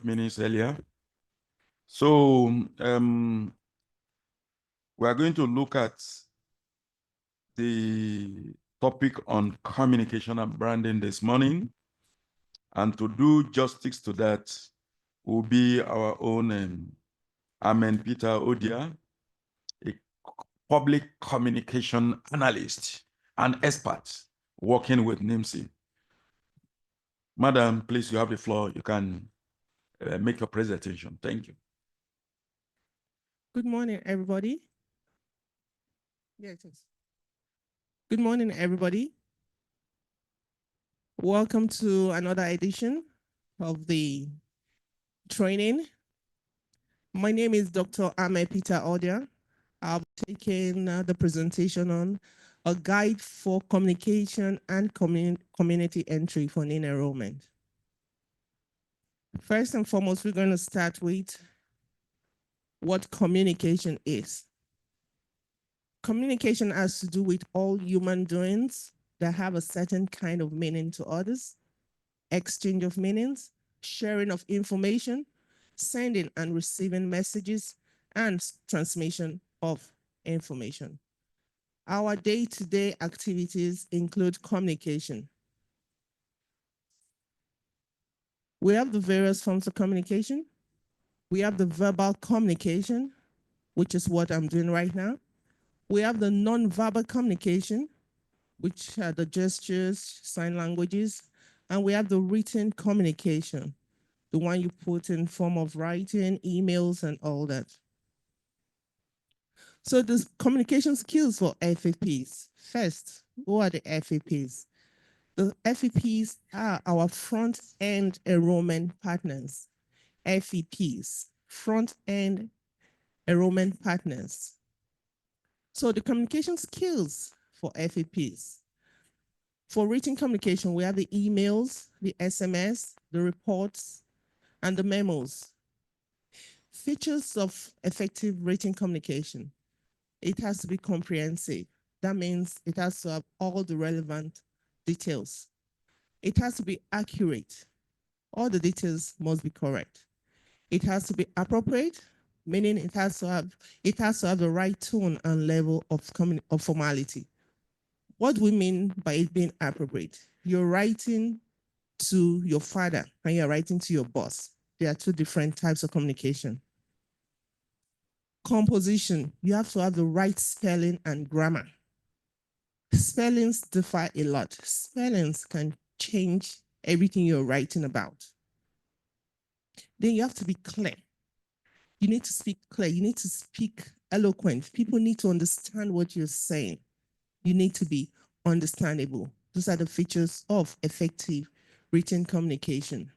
minutes earlier. So we are going to look at the topic on communication and branding this morning. And to do justice to that will be our own Amen Peter Odia, a public communication analyst and expert working with NIMSI. Madam, please, you have the floor. You can make your presentation. Thank you. Good morning, everybody. Yeah, it is. Good morning, everybody. Welcome to another edition of the training. My name is Dr. Ame Peter Odia. I'll be taking the presentation on a guide for communication and community entry for NIN enrollment. First and foremost, we're going to start with what communication is. Communication has to do with all human doings that have a certain kind of meaning to others, exchange of meanings, sharing of information, sending and receiving messages, and transmission of information. Our day-to-day activities include communication. We have the various forms of communication. We have the verbal communication, which is what I'm doing right now. We have the non-verbal communication, which are the gestures, sign languages, and we have the written communication, the one you put in form of writing, emails, and all that. So the communication skills for FAPs. First, who are the FAPs? The FAPs are our front-end enrollment partners. FEPs, front-end enrollment partners. So the communication skills for FAPs. For written communication, we have the emails, the SMS, the reports, and the memos. Features of effective written communication. It has to be comprehensive. That means it has to have all the relevant details. It has to be accurate. All the details must be correct. It has to be appropriate, meaning it has to have the right tone and level of formality. What do we mean by it being appropriate? You're writing to your father and you're writing to your boss. There are two different types of communication. Composition, you have to have the right spelling and grammar. Spellings differ a lot. Spellings can change everything you're writing about. Then you have to be clear. You need to speak clear. You need to speak eloquent. People need to understand what you're saying. You need to be understandable. Those are the features of effective written communication.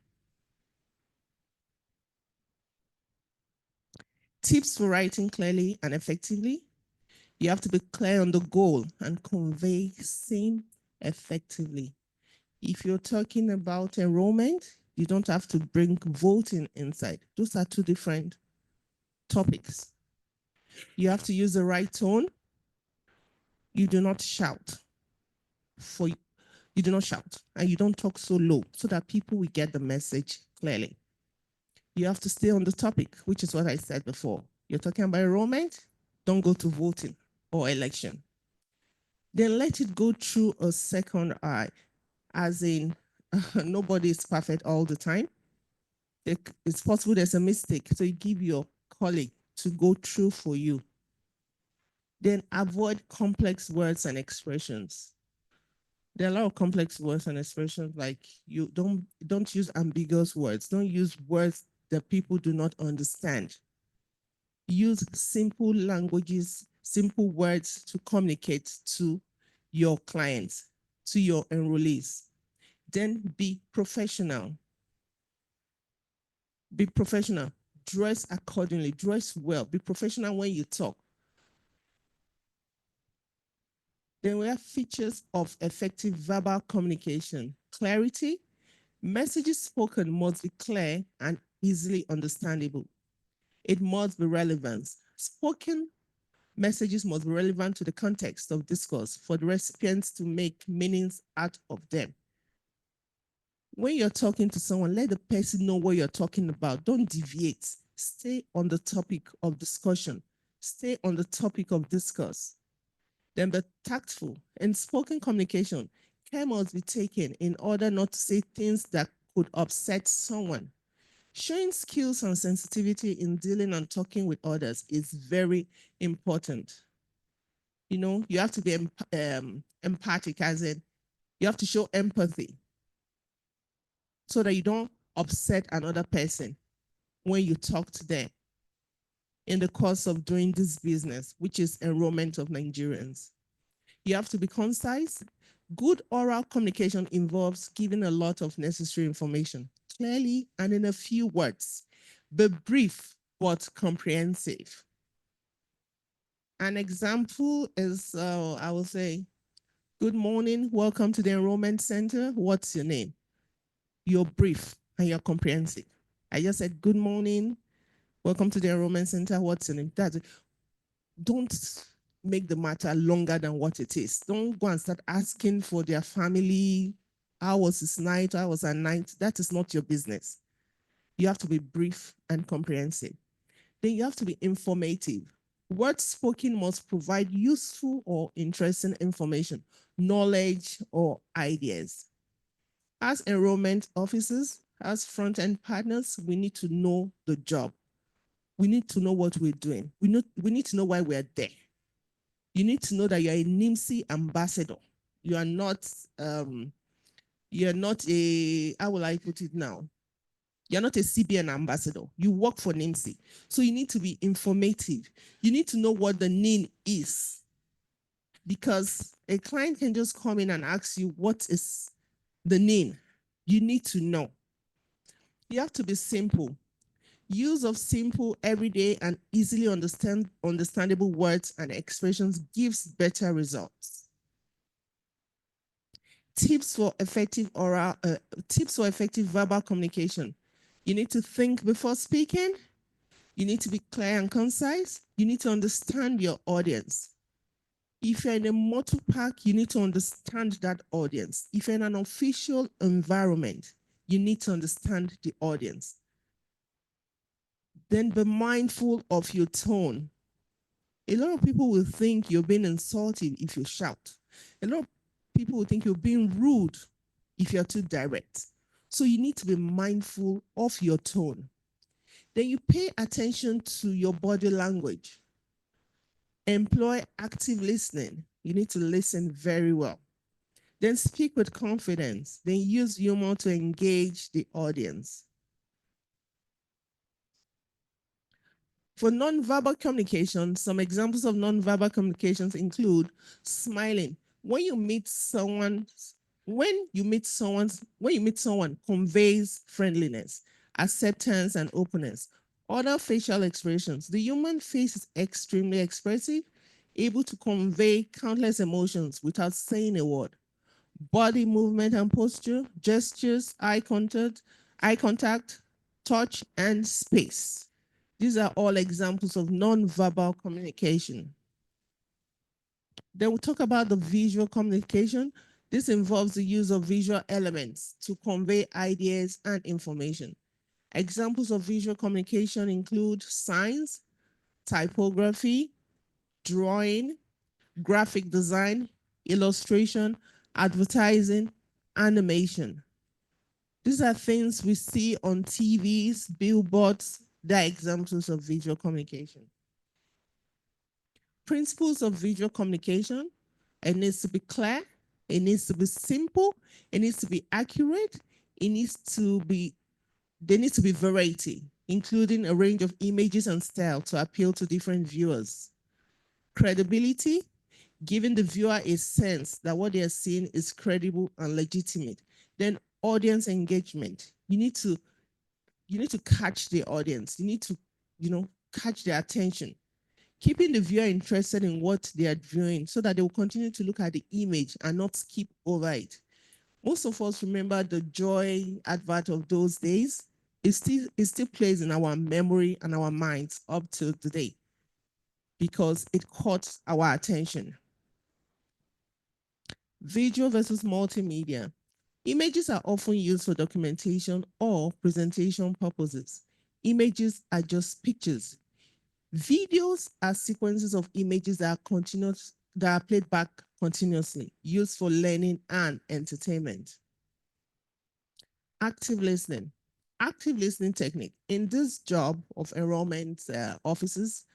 Tips for writing clearly and effectively. You have to be clear on the goal and convey same effectively. If you're talking about enrollment, you don't have to bring voting inside. Those are two different topics. You have to use the right tone. You do not shout. You do not shout and you don't talk so low so that people will get the message clearly. You have to stay on the topic, which is what I said before. You're talking about enrollment, don't go to voting or election. Then let it go through a second eye, as in nobody is perfect all the time. It's possible there's a mistake, so you give your colleague to go through for you. Then avoid complex words and expressions. There are a lot of complex words and expressions, like you don't use ambiguous words. Don't use words that people do not understand. Use simple languages, simple words to communicate to your clients, to your enrollees. Then be professional. Be professional. Dress accordingly. Dress well. Be professional when you talk. Then we have features of effective verbal communication. Clarity. Messages spoken must be clear and easily understandable. It must be relevant. Spoken messages must be relevant to the context of discourse for the recipients to make meanings out of them. When you're talking to someone, let the person know what you're talking about. Don't deviate. Stay on the topic of discussion. Stay on the topic of discourse. Then be tactful. In spoken communication, care must be taken in order not to say things that could upset someone. Showing skills and sensitivity in dealing and talking with others is very important. You have to be empathic, as in you have to show empathy so that you don't upset another person when you talk to them in the course of doing this business, which is enrollment of Nigerians. You have to be concise. Good oral communication involves giving a lot of necessary information clearly and in a few words. Be brief but comprehensive. An example is, I will say, good morning, welcome to the Enrollment Center. What's your name? You're brief and you're comprehensive. I just said, good morning, welcome to the Enrollment Center. What's your name? That's it. Don't make the matter longer than what it is. Don't go and start asking for their family. How was his night? How was her night? That is not your business. You have to be brief and comprehensive. Then you have to be informative. Words spoken must provide useful or interesting information, knowledge, or ideas. As enrollment officers, as front-end partners, we need to know the job. We need to know what we're doing. We need to know why we're there. You need to know that you're a NIMSI ambassador. You are not a, how will I put it now? You're not a CBN ambassador. You work for NIMSI. So you need to be informative. You need to know what the NIN is. Because a client can just come in and ask you, what is the NIN? You need to know. You have to be simple. Use of simple, everyday, and easily understandable words and expressions gives better results. Tips for effective verbal communication. You need to think before speaking. You need to be clear and concise. You need to understand your audience. If you're in a motor park, you need to understand that audience. If you're in an official environment, you need to understand the audience. Then be mindful of your tone. A lot of people will think you're being insulting if you shout. A lot of people will think you're being rude if you're too direct. So you need to be mindful of your tone. Then you pay attention to your body language. Employ active listening. You need to listen very well. Then speak with confidence. Then use humor to engage the audience. For nonverbal communication, some examples of nonverbal communications include smiling. When you meet someone, conveys friendliness, acceptance, and openness. Other facial expressions. The human face is extremely expressive, able to convey countless emotions without saying a word. Body movement and posture, gestures, eye contact, touch, and space. These are all examples of non-verbal communication. Then we'll talk about the visual communication. This involves the use of visual elements to convey ideas and information. Examples of visual communication include signs, typography, drawing, graphic design, illustration, advertising, animation. These are things we see on TVs, billboards. They're examples of visual communication. Principles of visual communication. It needs to be clear. It needs to be simple. It needs to be accurate. There needs to be variety, including a range of images and style to appeal to different viewers. Credibility, giving the viewer a sense that what they are seeing is credible and legitimate. Then audience engagement. You need to catch the audience. You need to, catch their attention. Keeping the viewer interested in what they are viewing so that they will continue to look at the image and not skip over it. Most of us remember the Joy advert of those days. It still plays in our memory and our minds up to today because it caught our attention. Visual versus multimedia. Images are often used for documentation or presentation purposes. Images are just pictures. Videos are sequences of images that are played back continuously, used for learning and entertainment. Active listening. Active listening technique. In this job of enrollment offices,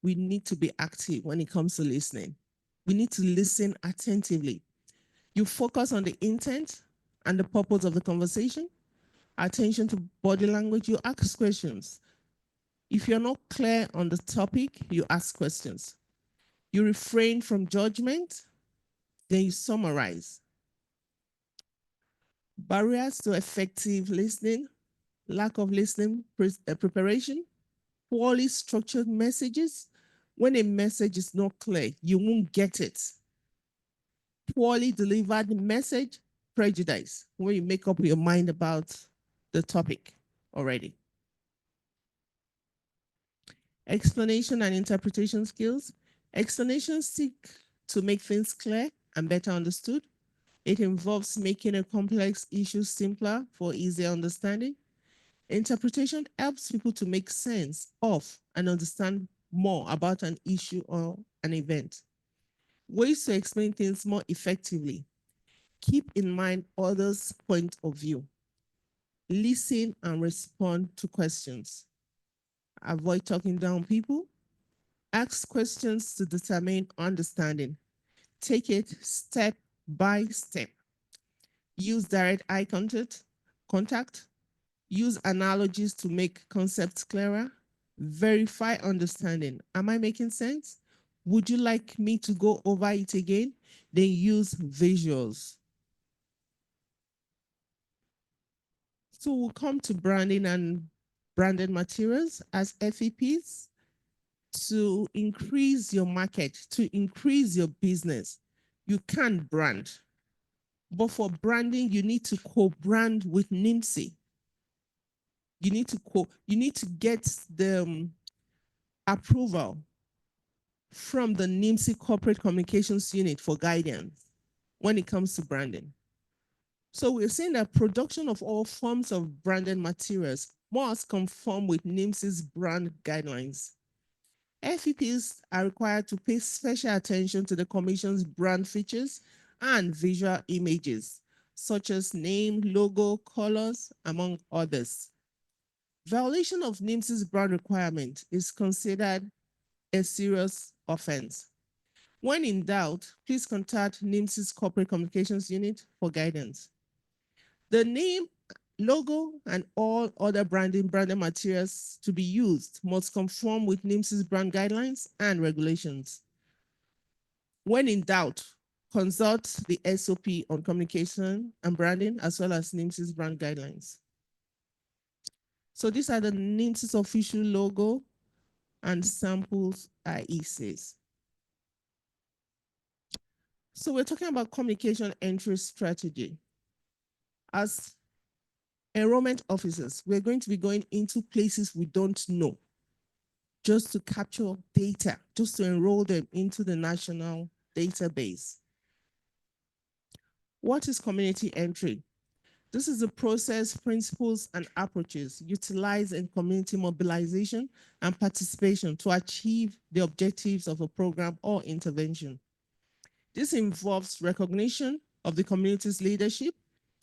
we need to be active when it comes to listening. We need to listen attentively. You focus on the intent and the purpose of the conversation, attention to body language, you ask questions. If you're not clear on the topic, you ask questions. You refrain from judgment, then you summarize. Barriers to effective listening, lack of listening preparation, poorly structured messages. When a message is not clear, you won't get it. Poorly delivered message, prejudice, when you make up your mind about the topic already. Explanation and interpretation skills. Explanations seek to make things clear and better understood. It involves making a complex issue simpler for easier understanding. Interpretation helps people to make sense of and understand more about an issue or an event. Ways to explain things more effectively. Keep in mind others' point of view. Listen and respond to questions. Avoid talking down people. Ask questions to determine understanding. Take it step by step. Use direct eye contact. Use analogies to make concepts clearer. Verify understanding. Am I making sense? Would you like me to go over it again? Then use visuals. So we'll come to branding and branded materials as FEPs. To increase your market, to increase your business, you can brand. But for branding, you need to co-brand with NIMSI. You need to get the approval from the NIMSI Corporate Communications Unit for guidance when it comes to branding. So we're saying that production of all forms of branded materials must conform with NIMSI's brand guidelines. FEPs are required to pay special attention to the Commission's brand features and visual images, such as name, logo, colors, among others. Violation of NIMSI's brand requirement is considered a serious offense. When in doubt, please contact NIMSI's Corporate Communications Unit for guidance. The name, logo, and all other branded materials to be used must conform with NIMSI's brand guidelines and regulations. When in doubt, consult the SOP on communication and branding as well as NIMSI's brand guidelines. So these are the NIMSI's official logo and samples IECs. So we're talking about communication entry strategy. As enrollment officers, we're going to be going into places we don't know just to capture data, just to enroll them into the national database. What is community entry? This is the process, principles, and approaches utilized in community mobilization and participation to achieve the objectives of a program or intervention. This involves recognition of the community's leadership,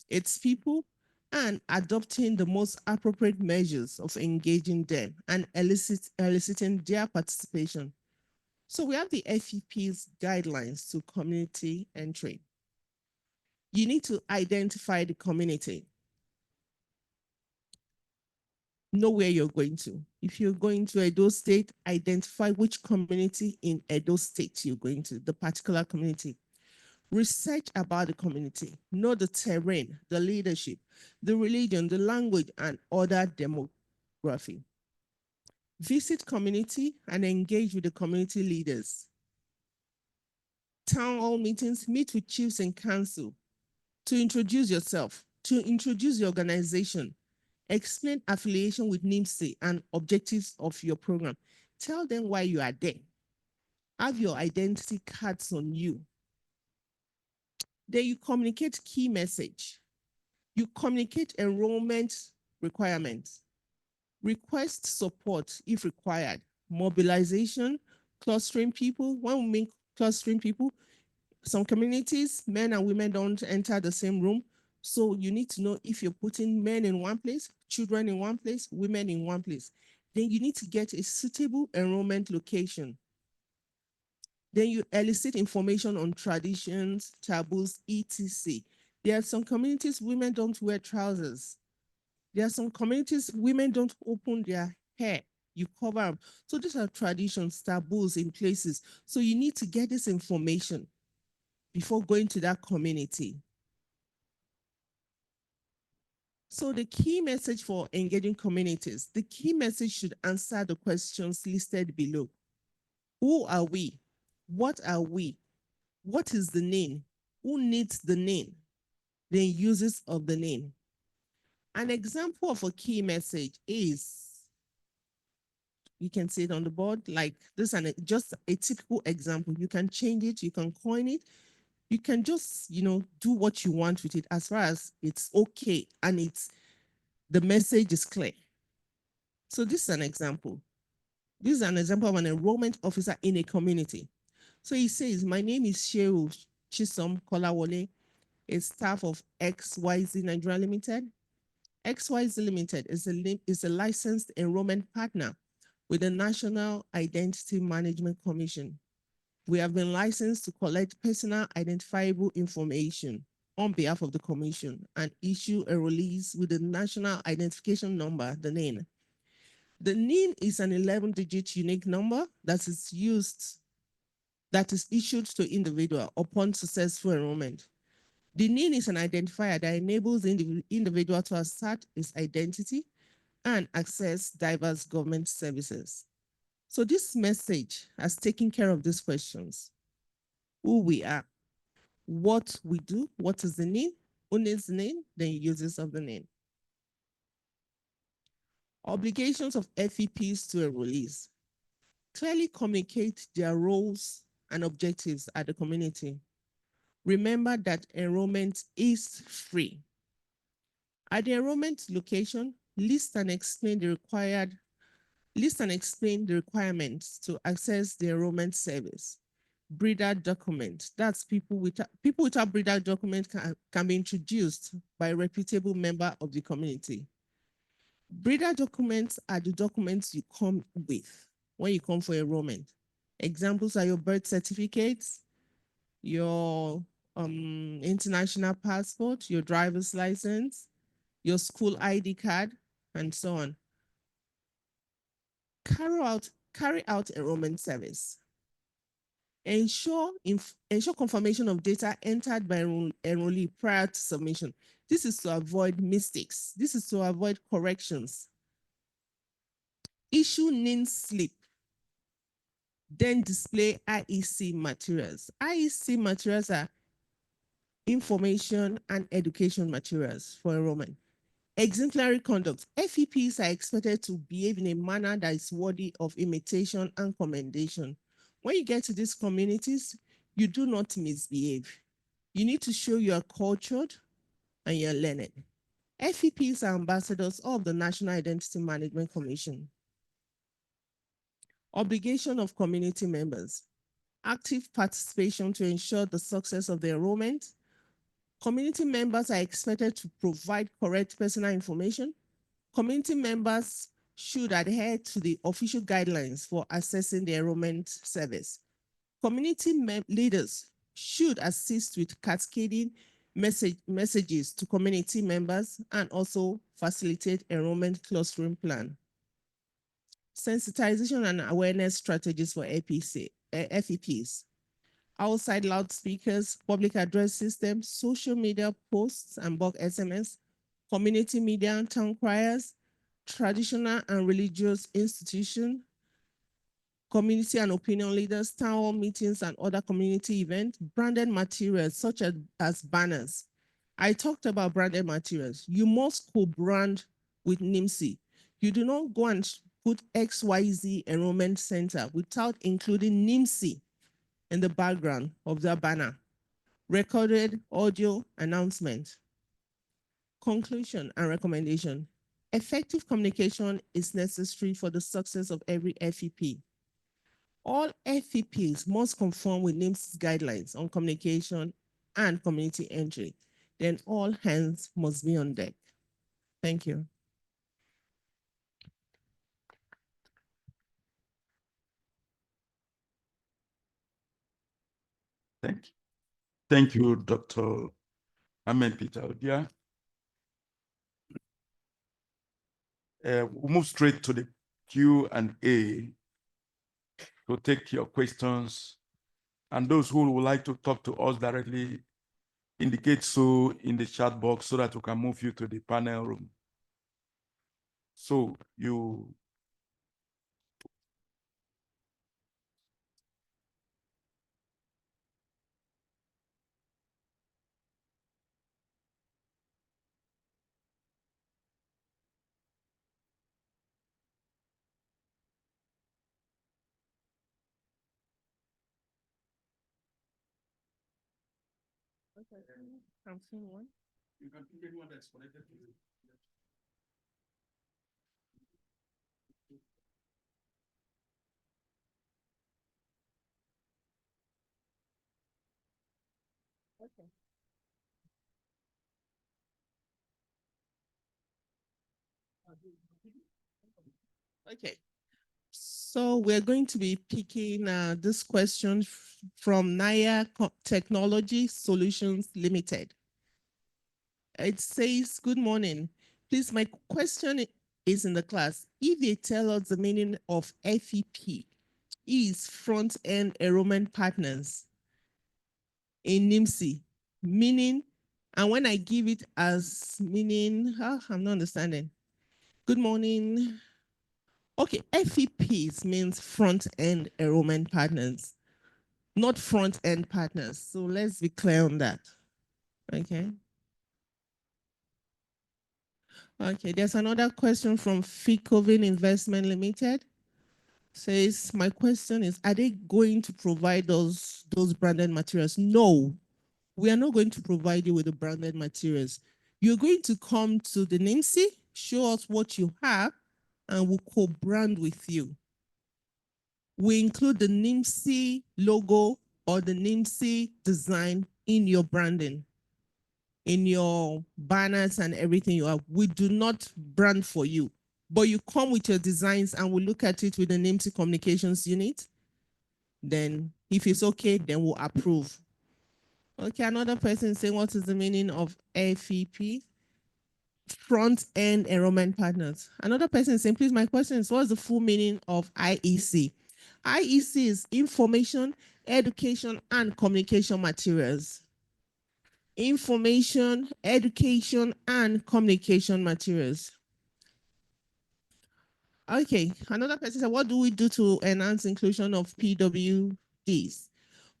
its people, and adopting the most appropriate measures of engaging them and eliciting their participation. So we have the FEP's guidelines to community entry. You need to identify the community. Know where you're going to. If you're going to Edo State, identify which community in Edo State you're going to, the particular community. Research about the community. Know the terrain, the leadership, the religion, the language, and other demography. Visit community and engage with the community leaders. Town hall meetings, meet with chiefs and council to introduce yourself, to introduce your organization, explain affiliation with NIMSI and objectives of your program. Tell them why you are there. Have your identity cards on you. Then you communicate key message. You communicate enrollment requirements. Request support if required. Mobilization, clustering people. When we mean clustering people, some communities, men and women don't enter the same room. So you need to know if you're putting men in one place, children in one place, women in one place. Then you need to get a suitable enrollment location. Then you elicit information on traditions, taboos, etc. There are some communities women don't wear trousers. There are some communities women don't open their hair. You cover them. So these are traditions, taboos in places. So you need to get this information before going to that community. So the key message for engaging communities, the key message should answer the questions listed below. Who are we? What are we? What is the name? Who needs the name? The uses of the name. An example of a key message is, you can see it on the board, like this, and just a typical example. You can change it, you can coin it, you can just, do what you want with it as far as it's okay and the message is clear. So this is an example. This is an example of an enrollment officer in a community. So he says, my name is Shehu Chisom Kolawole, a staff of XYZ Nigeria Limited. XYZ Limited is a licensed enrollment partner with the National Identity Management Commission. We have been licensed to collect personal identifiable information on behalf of the commission and issue a release with the National Identification Number, the NIN. The NIN is an 11-digit unique number that is issued to individual upon successful enrollment. The NIN is an identifier that enables the individual to assert its identity and access diverse government services. So this message has taken care of these questions. Who we are, what we do, what is the NIN, who needs the NIN, then uses of the NIN. Obligations of FEPs to enrollees. Clearly communicate their roles and objectives at the community. Remember that enrollment is free. At the enrollment location, list and explain the requirements to access the enrollment service. Breeder document. That's people without breeder document can be introduced by a reputable member of the community. Breeder documents are the documents you come with when you come for enrollment. Examples are your birth certificates, your international passport, your driver's license, your school ID card, and so on. Carry out enrollment service. Ensure confirmation of data entered by enrollee prior to submission. This is to avoid mistakes. This is to avoid corrections. Issue NIN slip. Then display IEC materials. IEC materials are information and education materials for enrollment. Exemplary conduct. FEPs are expected to behave in a manner that is worthy of imitation and commendation. When you get to these communities, you do not misbehave. You need to show you are cultured and you're learned. FEPs are ambassadors of the National Identity Management Commission. Obligation of community members. Active participation to ensure the success of the enrollment. Community members are expected to provide correct personal information. Community members should adhere to the official guidelines for assessing the enrollment service. Community leaders should assist with cascading messages to community members and also facilitate enrollment clustering plan. Sensitization and awareness strategies for FEPs. Outside loudspeakers, public address systems, social media posts and bulk SMS, community media and town criers, traditional and religious institutions, community and opinion leaders, town hall meetings and other community events, branded materials such as banners. I talked about branded materials. You must co-brand with NIMSI. You do not go and put XYZ Enrollment Center without including NIMSI in the background of the banner. recorded audio announcement. Conclusion and recommendation. Effective communication is necessary for the success of every FEP. All FEPs must conform with NIMS's guidelines on communication and community entry. Then all hands must be on deck. Thank you. Thank you, Dr. Ahmed Peter Odia. We'll move straight to the Q&A to take your questions. And those who would like to talk to us directly, indicate so in the chat box so that we can move you to the panel room. So you Okay. I'm seeing one. You can pick anyone that's connected to you. Okay. Okay. So we're going to be picking this question from Naya Technology Solutions Limited. It says, good morning. Please, my question is in the class. If they tell us the meaning of FEP is front-end enrollment partners in NIMSI, meaning, and when I give it as meaning, I'm not understanding. Good morning. Okay, FEPs means front-end enrollment partners, not front-end partners. So let's be clear on that. Okay. Okay, there's another question from Ficovin Investment Limited. Says, my question is, are they going to provide those branded materials? No, we are not going to provide you with the branded materials. You're going to come to the NIMSI, show us what you have, and we'll co-brand with you. We include the NIMSI logo or the NIMSI design in your branding, in your banners and everything you have. We do not brand for you, but you come with your designs and we look at it with the NIMSI communications unit. Then if it's okay, then we'll approve. Okay, another person saying, what is the meaning of FEP? Front-end enrollment partners. Another person saying, please, my question is, what's the full meaning of IEC? IEC is information, education, and communication materials. Information, education, and communication materials. Okay, another person said, what do we do to enhance inclusion of PWDs?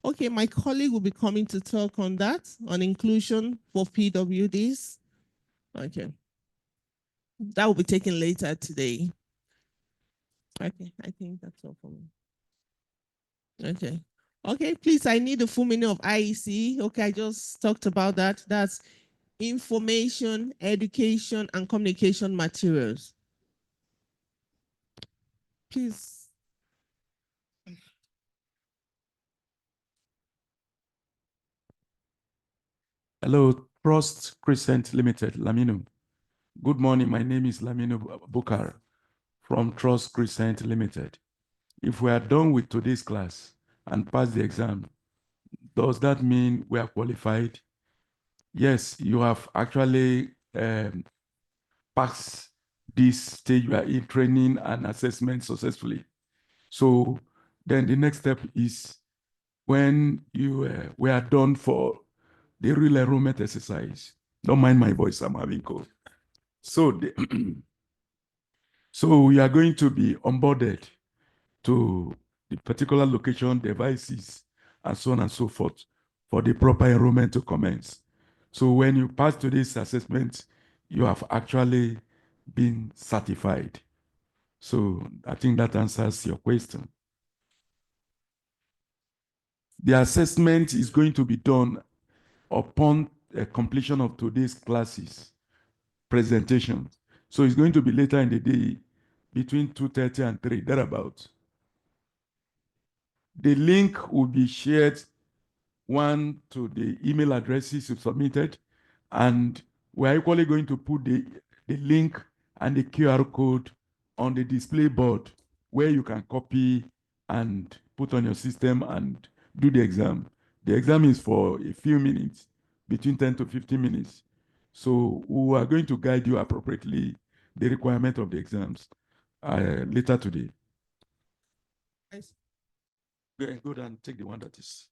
Okay, my colleague will be coming to talk on that, on inclusion for PWDs. Okay. That will be taken later today. Okay, I think that's all for me. Okay. Okay, please, I need the full meaning of IEC. Okay, I just talked about that. That's information, education, and communication materials. Please. Hello, Trust Crescent Limited, Lamino. Good morning, my name is Lamino Bukar from Trust Crescent Limited. If we are done with today's class and pass the exam, does that mean we are qualified? Yes, you have actually passed this stage. You are in training and assessment successfully. So then the next step is when we are done for the real enrollment exercise. Don't mind my voice, I'm having cold. So, so we are going to be onboarded to the particular location, devices, and so on and so forth for the proper enrollment to commence. So when you pass to this assessment, you have actually been certified. So I think that answers your question. The assessment is going to be done upon completion of today's classes, presentations. So it's going to be later in the day, between 2:30 and 3, thereabouts. The link will be shared, one to the email addresses you submitted, and we're equally going to put the link and the QR code on the display board where you can copy and put on your system and do the exam. The exam is for a few minutes, between 10 to 15 minutes. So we are going to guide you appropriately the requirement of the exams later today. Go and take the one that is.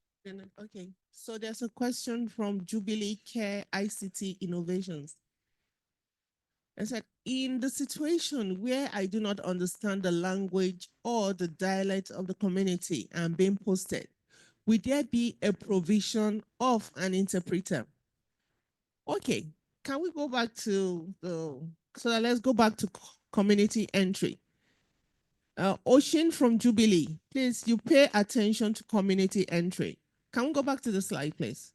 Okay, so there's a question from Jubilee Care ICT Innovations. I said, in the situation where I do not understand the language or the dialect of the community and being posted, would there be a provision of an interpreter? Okay, can we go back to let's go back to community entry. Ocean from Jubilee, please, you pay attention to community entry. Can we go back to the slide, please?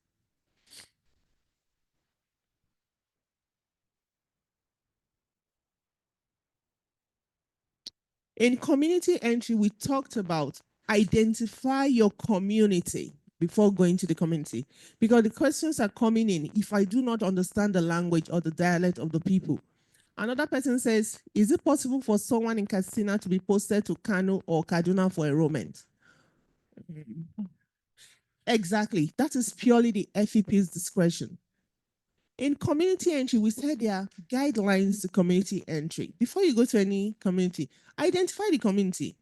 In community entry, we talked about identify your community before going to the community, because the questions are coming in. If I do not understand the language or the dialect of the people, another person says, is it possible for someone in Katsina to be posted to Kano or Kaduna for enrollment? Exactly. That is purely the FEP's discretion. In community entry, we said there are guidelines to community entry. Before you go to any community, identify the community.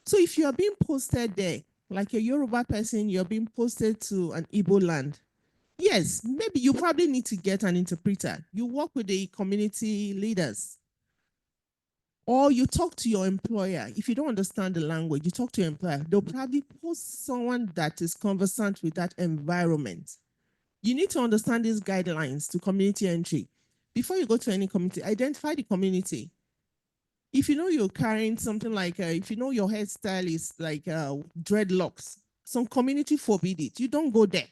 So if you are being posted there, like a Yoruba person, you're being posted to an Igbo land, yes, maybe you probably need to get an interpreter. You work with the community leaders. Or you talk to your employer. If you don't understand the language, you talk to your employer. They'll probably post someone that is conversant with that environment. You need to understand these guidelines to community entry. Before you go to any community, identify the community. If you know you're carrying something like, if you know your hairstyle is like dreadlocks, some community forbid it. You don't go there.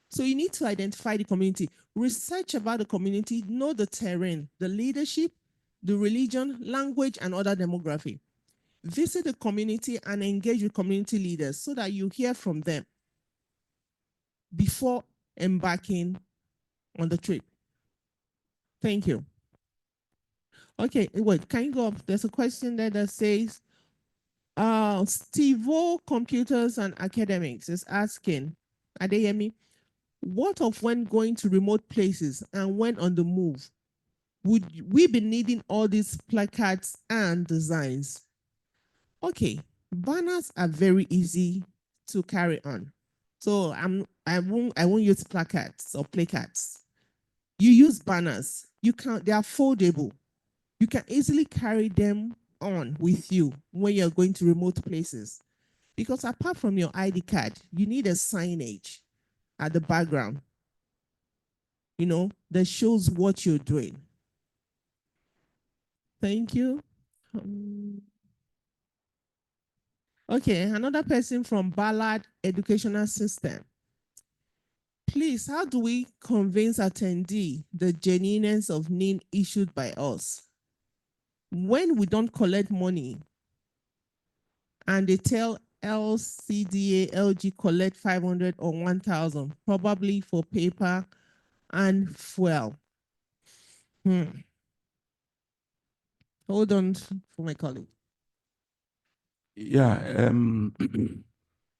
So you need to identify the community, research about the community, know the terrain, the leadership, the religion, language, and other demography. Visit the community and engage with community leaders so that you hear from them before embarking on the trip. Thank you. Okay, wait, can you go up? There's a question there that says, Steve-O Computers and Academics is asking, Adeyemi, what of when going to remote places and when on the move? Would we be needing all these placards and designs? Okay, banners are very easy to carry on. So I won't use placards or placards. You use banners. They are foldable. You can easily carry them on with you when you're going to remote places. Because apart from your ID card, you need a signage at the background, that shows what you're doing. Thank you. Okay, another person from Ballard Educational System. Please, how do we convince attendee the genuineness of NIN issued by us? When we don't collect money and they tell LCDA, LG collect 500 or 1,000, probably for paper and fuel. Hold on for my colleague. Yeah,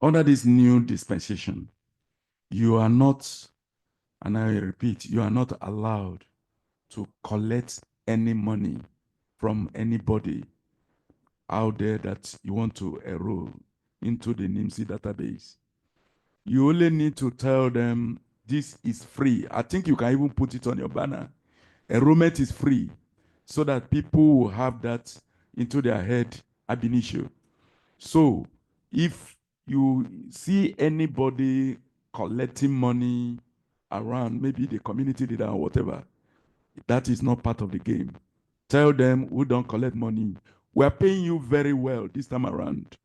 under this new dispensation, you are not, and I repeat, you are not allowed to collect any money from anybody out there that you want to enroll into the NIMSI database. You only need to tell them this is free. I think you can even put it on your banner. Enrollment is free, so that people will have that into their head ab initio. So if you see anybody collecting money around, maybe the community leader or whatever, that is not part of the game. Tell them, we don't collect money. We are paying you very well this time around.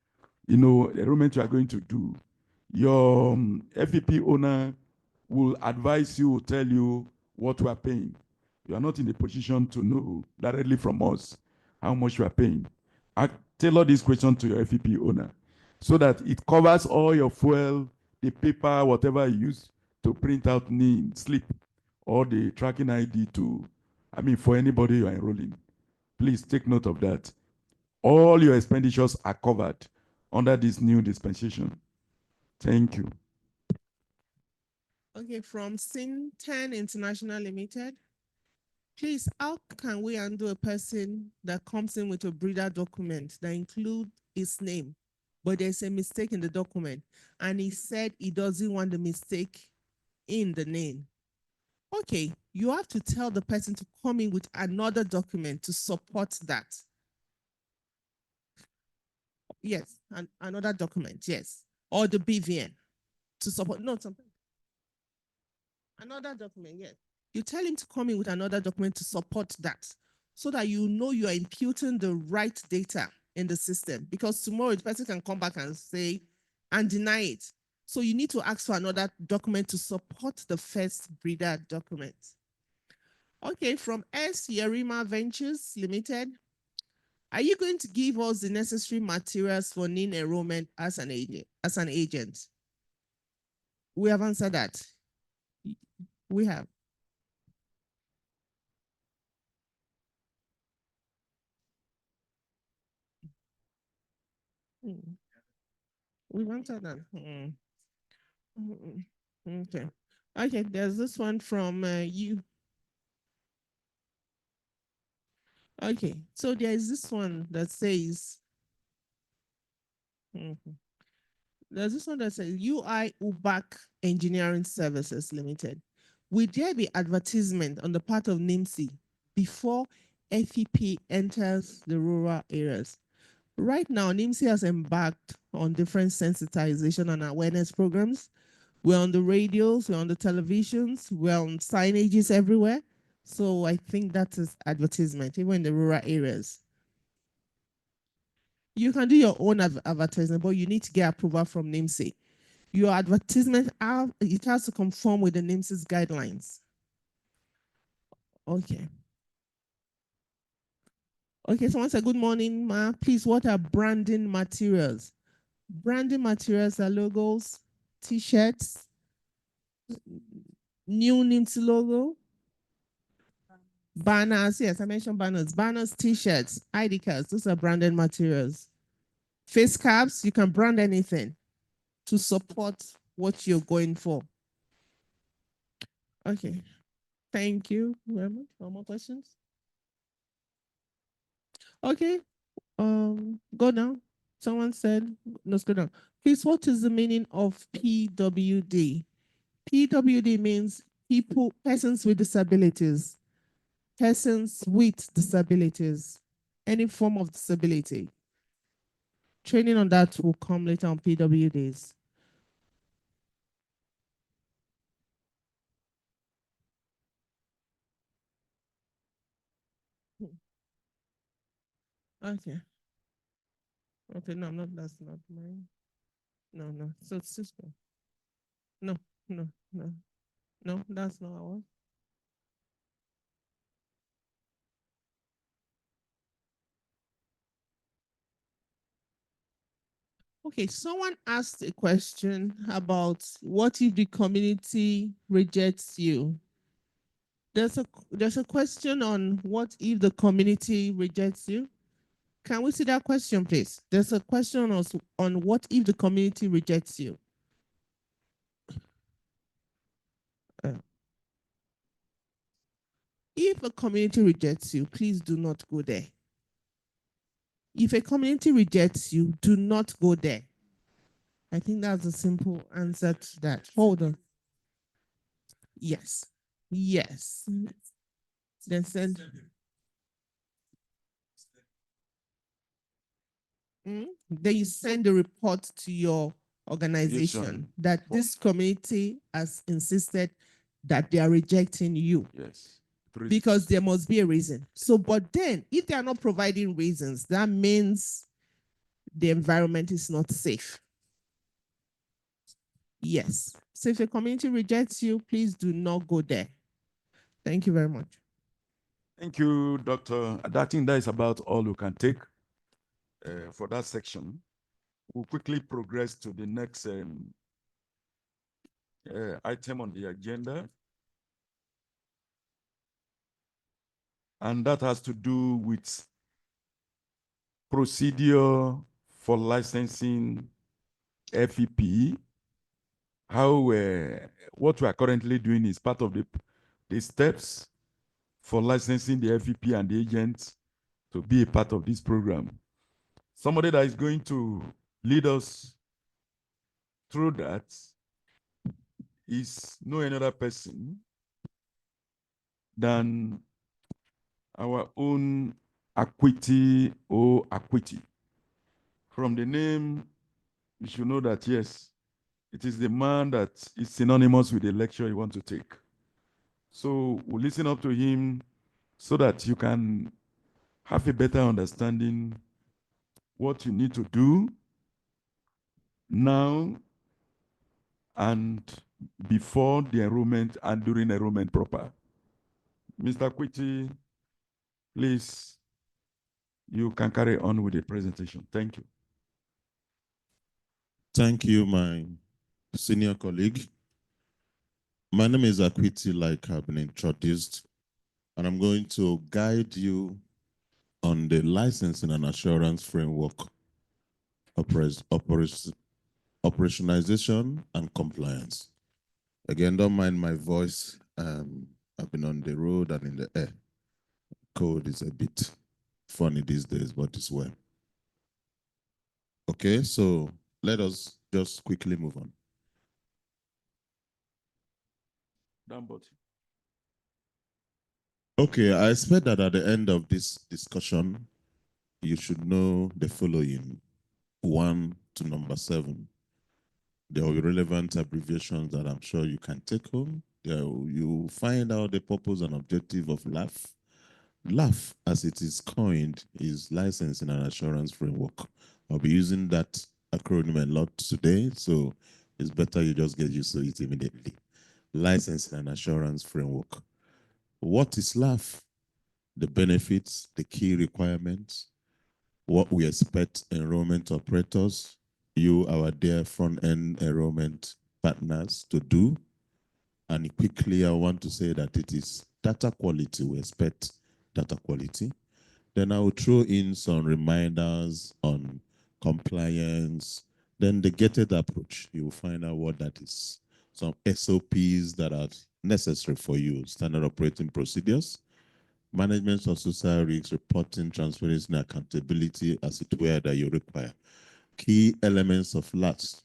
The enrollment you are going to do. Your FEP owner will advise you, will tell you what we are paying. You are not in a position to know directly from us how much you are paying. I tailor this question to your FEP owner so that it covers all your fuel, the paper, whatever you use to print out slip or the tracking ID for anybody you are enrolling. Please take note of that. All your expenditures are covered under this new dispensation. Thank you. Okay, from Sin10 International Limited. Please, how can we undo a person that comes in with a breeder document that includes his name, but there's a mistake in the document, and he said he doesn't want the mistake in the name? Okay, you have to tell the person to come in with another document to support that. Yes, another document, yes. Or the BVN to support, no, something. Another document, yes. You tell him to come in with another document to support that so that you know you are imputing the right data in the system, because tomorrow the person can come back and say and deny it. So you need to ask for another document to support the first breeder document. Okay, from S. Yerima Ventures Limited. Are you going to give us the necessary materials for NIN enrollment as an agent? We have answered that. We have. We've answered that. Okay. Okay, there's this one from you. Okay, so there is this one that says, there's this one that says UI UBAC Engineering Services Limited. Will there be advertisement on the part of NIMSI before FEP enters the rural areas? Right now, NIMSI has embarked on different sensitization and awareness programs. We're on the radios, we're on the televisions, we're on signages everywhere. So I think that is advertisement, even in the rural areas. You can do your own advertisement, but you need to get approval from NIMSI. Your advertisement, it has to conform with the NIMSI's guidelines. Okay. Okay, someone said, good morning, ma. Please, what are branding materials? Branding materials are logos, t-shirts, new NIMSI logo, banners. Yes, I mentioned banners, t-shirts, ID cards. Those are branded materials. Face caps, you can brand anything to support what you're going for. Okay, thank you very much. One more questions? Okay, go down. Someone said, let's go down. Please, what is the meaning of PWD? PWD means persons with disabilities. Persons with disabilities, any form of disability. Training on that will come later on PWDs. Okay. Okay, no, that's not mine. No. So it's just no, that's not ours. Okay, someone asked a question about what if the community rejects you? There's a question on what if the community rejects you? Can we see that question, please? There's a question on what if the community rejects you? If a community rejects you, please do not go there. If a community rejects you, do not go there. I think that's a simple answer to that. Hold on. Yes. Then send. Then you send a report to your organization that this community has insisted that they are rejecting you. Yes. Because there must be a reason. So, but then if they are not providing reasons, that means the environment is not safe. Yes. So if a community rejects you, please do not go there. Thank you very much. Thank you, Doctor. I think that is about all we can take for that section. We'll quickly progress to the next item on the agenda. And that has to do with procedure for licensing FEP. How what we are currently doing is part of the steps for licensing the FEP and the agents to be a part of this program. Somebody that is going to lead us through that is no other person than our own Akwiti or Akwiti. From the name, you should know that, yes, it is the man that is synonymous with the lecture you want to take. So we'll listen up to him so that you can have a better understanding what you need to do now and before the enrollment and during enrollment proper. Mr. Kwiti, please, you can carry on with the presentation. Thank you. Thank you, my senior colleague. My name is Akwiti, like I've been introduced, and I'm going to guide you on the licensing and assurance framework, operationalization and compliance. Again, don't mind my voice. I've been on the road and in the air. Code is a bit funny these days, but it's well. Okay, so let us just quickly move on. Okay, I expect that at the end of this discussion, you should know the following 1 to number 7. There will be relevant abbreviations that I'm sure you can take home. You find out the purpose and objective of LAF. LAF, as it is coined, is Licensing and Assurance Framework. I'll be using that acronym a lot today, so it's better you just get used to it immediately. Licensing and Assurance Framework. What is LAF? The benefits, the key requirements, what we expect enrollment operators, you, our dear front-end enrollment partners, to do. And quickly, I want to say that it is data quality. We expect data quality. Then I will throw in some reminders on compliance. Then the gated approach, you will find out what that is. Some SOPs that are necessary for you, standard operating procedures, management of social risks, reporting, transparency, and accountability as it were that you require. Key elements of LAFs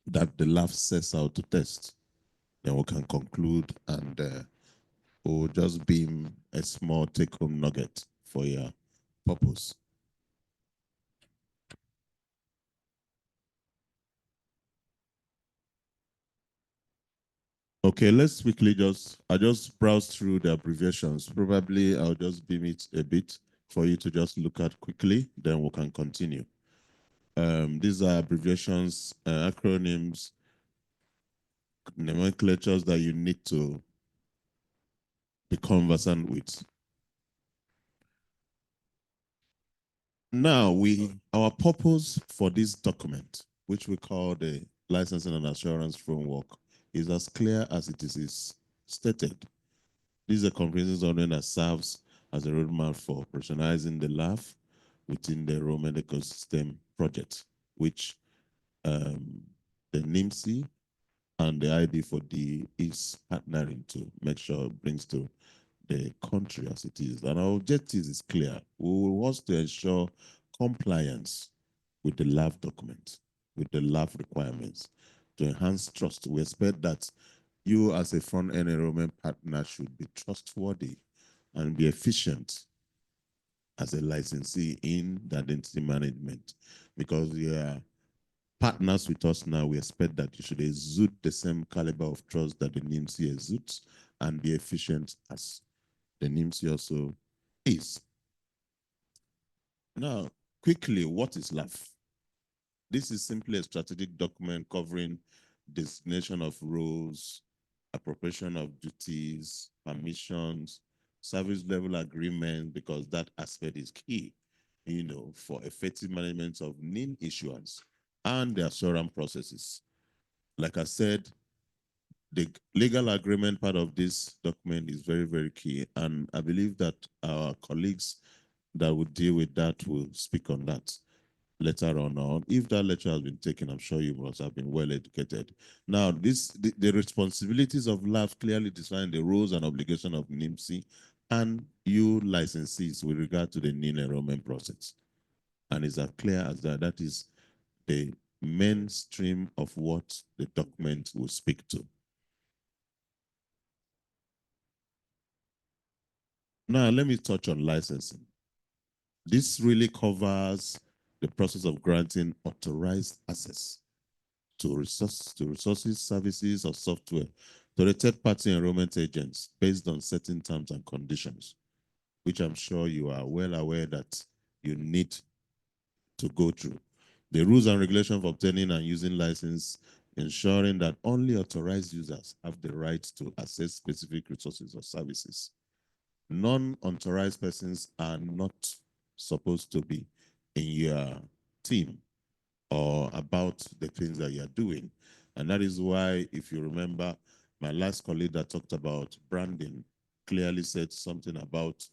that the LAF sets out to test. Then we can conclude and we'll just beam a small take-home nugget for your purpose. Okay, let's quickly I'll just browse through the abbreviations. Probably I'll just beam it a bit for you to just look at quickly, then we can continue. These are abbreviations, acronyms, nomenclatures that you need to be conversant with. Now, our purpose for this document, which we call the Licensing and Assurance Framework, is as clear as it is stated. This is a comprehensive document that serves as a roadmap for operationalizing the LAF within the enrollment ecosystem project, which the NIMC and the ID4D is partnering to make sure it brings to the country as it is. And our objective is clear. We want to ensure compliance with the LAF document, with the LAF requirements to enhance trust. We expect that you as a front-end enrollment partner should be trustworthy and be efficient as a licensee in the identity management, because you are partners with us now. We expect that you should exude the same caliber of trust that the NIMC exudes and be efficient as the NIMC also is. Now, quickly, what is LAF? This is simply a strategic document covering designation of roles, appropriation of duties, permissions, service level agreement, because that aspect is key, for effective management of NIN issuance and the assurance processes. Like I said, the legal agreement part of this document is very, very key. And I believe that our colleagues that would deal with that will speak on that later on. If that lecture has been taken, I'm sure you must have been well educated. Now, the responsibilities of labs clearly define the roles and obligations of NIMC and you licensees with regard to the NIN enrollment process. And it's as clear as that. That is the mainstream of what the document will speak to. Now, let me touch on licensing. This really covers the process of granting authorized access to resources, services, or software to the third-party enrollment agents based on certain terms and conditions, which I'm sure you are well aware that you need to go through. The rules and regulations for obtaining and using license, ensuring that only authorized users have the right to access specific resources or services. Non-authorized persons are not supposed to be in your team or about the things that you're doing. And that is why, if you remember, my last colleague that talked about branding clearly said something about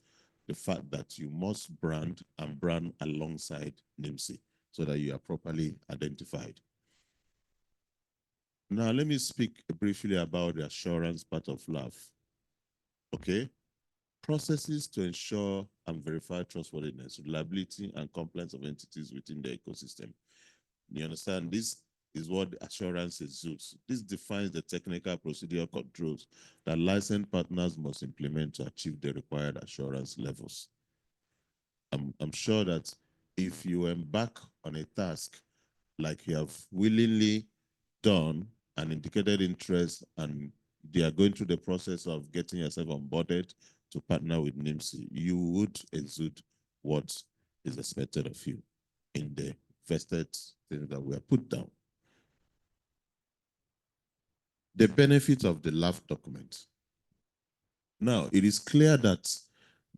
the fact that you must brand and brand alongside NIMC so that you are properly identified. Now, let me speak briefly about the assurance part of LAV. Okay? Processes to ensure and verify trustworthiness, reliability, and compliance of entities within the ecosystem. You understand? This is what the assurance exudes. This defines the technical procedural controls that licensed partners must implement to achieve the required assurance levels. I'm sure that if you embark on a task like you have willingly done and indicated interest, and they are going through the process of getting yourself onboarded to partner with NIMC, you would exude what is expected of you in the vested things that were put down. The benefit of the LAF document. Now, it is clear that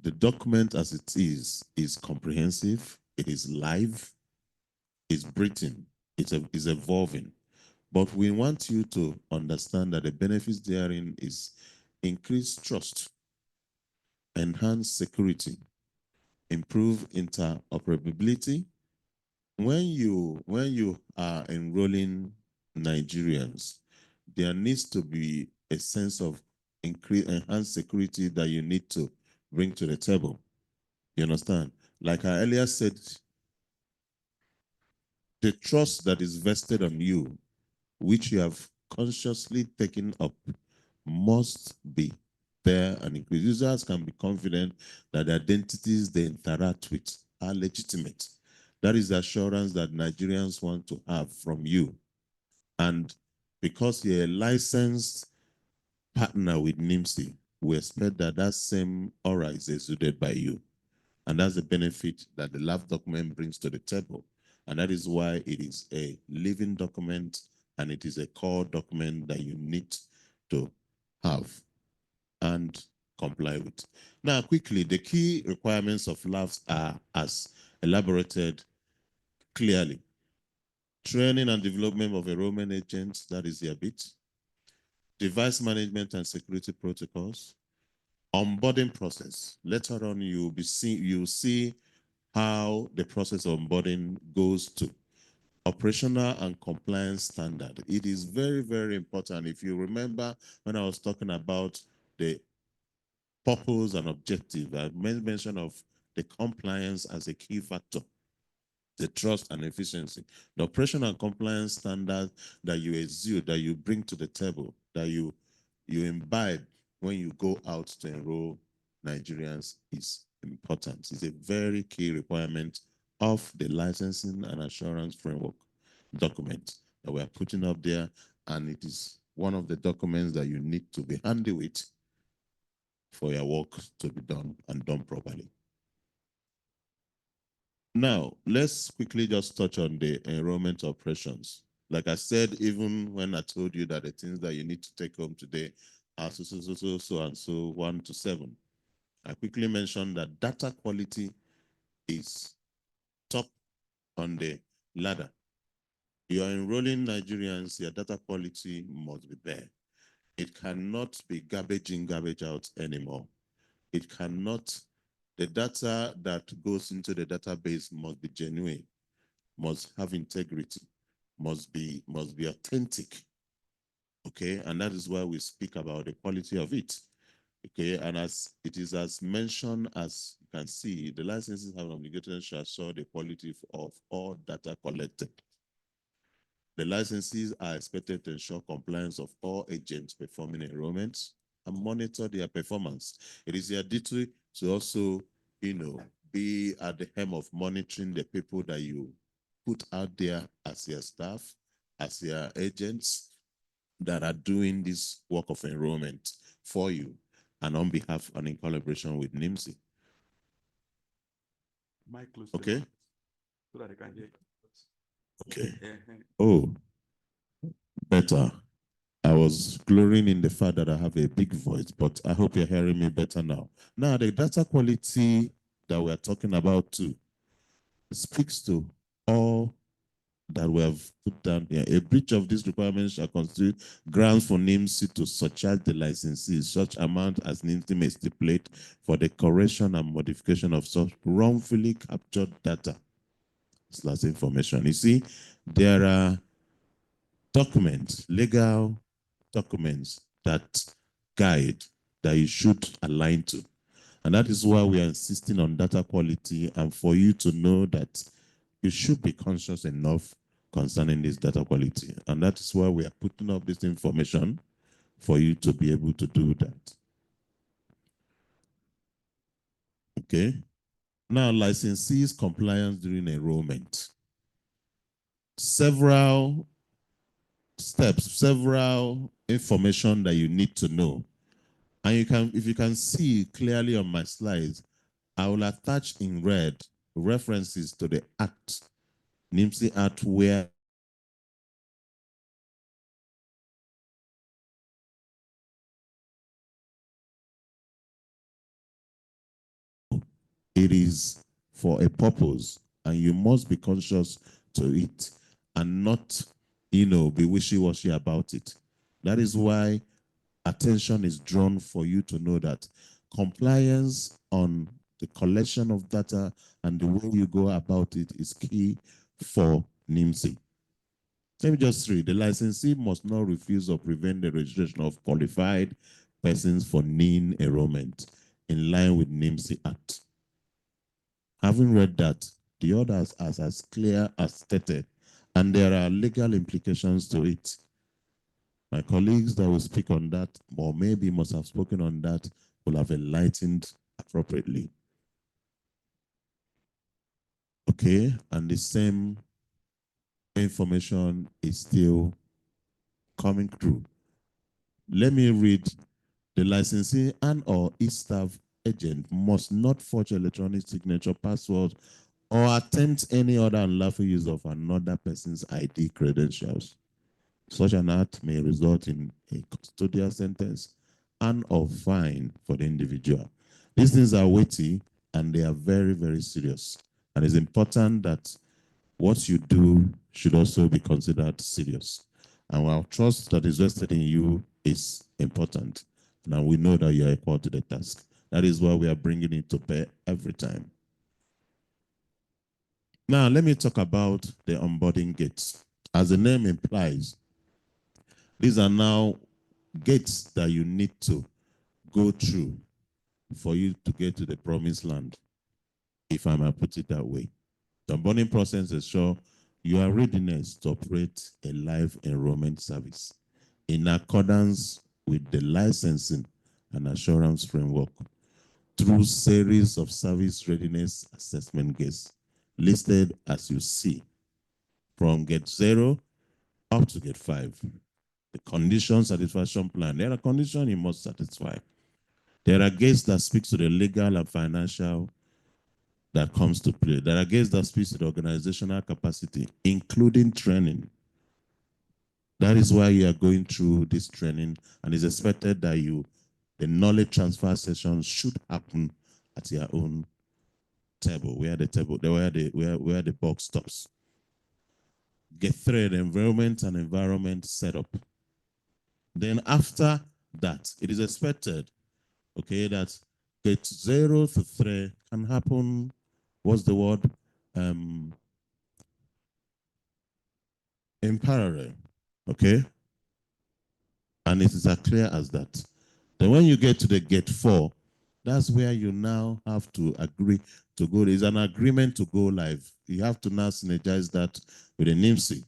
the document as it is comprehensive, it is live, it's breathing, it's evolving. But we want you to understand that the benefits therein is increased trust, enhanced security, improve interoperability. When you are enrolling Nigerians, there needs to be a sense of enhanced security that you need to bring to the table. You understand? Like I earlier said, the trust that is vested on you, which you have consciously taken up, must be there and increased. Users can be confident that the identities they interact with are legitimate. That is the assurance that Nigerians want to have from you. And because you're a licensed partner with NIMC, we expect that that same aura is exuded by you. And that's the benefit that the LAF document brings to the table. And that is why it is a living document and it is a core document that you need to have and comply with. Now, quickly, the key requirements of LAFs are as elaborated clearly. Training and development of enrollment agents, that is their bit. Device management and security protocols. Onboarding process. Later on, you'll see how the process of onboarding goes to operational and compliance standard. It is very, very important. If you remember when I was talking about the purpose and objective, I made mention of the compliance as a key factor, the trust and efficiency, the operation and compliance standards that you exude, that you bring to the table, that you imbibe when you go out to enroll Nigerians is important. It's a very key requirement of the licensing and assurance framework document that we are putting up there, and it is one of the documents that you need to be handy with for your work to be done and done properly. Now, let's quickly just touch on the enrollment operations. Like I said, even when I told you that the things that you need to take home today are so and so 1 to 7. I quickly mentioned that data quality is top on the ladder. You are enrolling Nigerians, your data quality must be there. It cannot be garbage in, garbage out anymore. It cannot, the data that goes into the database must be genuine, must have integrity, must be authentic. Okay, and that is why we speak about the quality of it. Okay, and as it is as mentioned, as you can see, the licenses have an obligation shall assure the quality of all data collected. The licenses are expected to ensure compliance of all agents performing enrollments and monitor their performance. It is their duty to also, be at the helm of monitoring the people that you put out there as your staff, as your agents that are doing this work of enrollment for you and on behalf and in collaboration with NIMSI. Okay. So that I can hear. Okay. Oh, better. I was glorying in the fact that I have a big voice, but I hope you're hearing me better now. Now, the data quality that we're talking about too speaks to all that we have put down here. A breach of these requirements shall constitute grounds for NIMSI to surcharge the licensees such amount as NIMSI may stipulate for the correction and modification of such wrongfully captured data. Slash information. You see, there are documents, legal documents that guide that you should align to. And that is why we are insisting on data quality and for you to know that you should be conscious enough concerning this data quality. And that is why we are putting up this information for you to be able to do that. Okay. Now, licensees compliance during enrollment. Several steps, several information that you need to know. And you can, if you can see clearly on my slides, I will attach in red references to the Act, NIMSI Act, where it is for a purpose, and you must be conscious to it and not, be wishy-washy about it. That is why attention is drawn for you to know that compliance on the collection of data and the way you go about it is key for NIMSI. Let me just read. The licensee must not refuse or prevent the registration of qualified persons for NIN enrollment in line with NIMSI Act. Having read that, the others are as clear as stated, and there are legal implications to it. My colleagues that will speak on that, or maybe must have spoken on that, will have enlightened appropriately. Okay, and the same information is still coming through. Let me read. The licensee and or its staff agent must not forge electronic signature, password, or attempt any other unlawful use of another person's ID credentials. Such an act may result in a custodial sentence and or fine for the individual. These things are weighty and they are very, very serious. And it's important that what you do should also be considered serious. And our trust that is vested in you is important. Now we know that you are equal to the task. That is why we are bringing it to bear every time. Now, let me talk about the onboarding gates. As the name implies, these are now gates that you need to go through for you to get to the promised land, if I might put it that way. The onboarding process ensures your readiness to operate a live enrollment service in accordance with the licensing and assurance framework through series of service readiness assessment gates listed as you see from gate 0 up to gate 5. The condition satisfaction plan. There are conditions you must satisfy. There are gates that speak to the legal and financial that comes to play. There are gates that speak to the organizational capacity, including training. That is why you are going through this training, and it's expected that the knowledge transfer sessions should happen at your own table, where the box stops. Get through the environment setup. Then after that, it is expected, okay, that gate 0 to 3 can happen. What's the word? In parallel, okay? And it is as clear as that. Then when you get to the gate 4, that's where you now have to agree to go. There's an agreement to go live. You have to now synergize that with the NIMSI.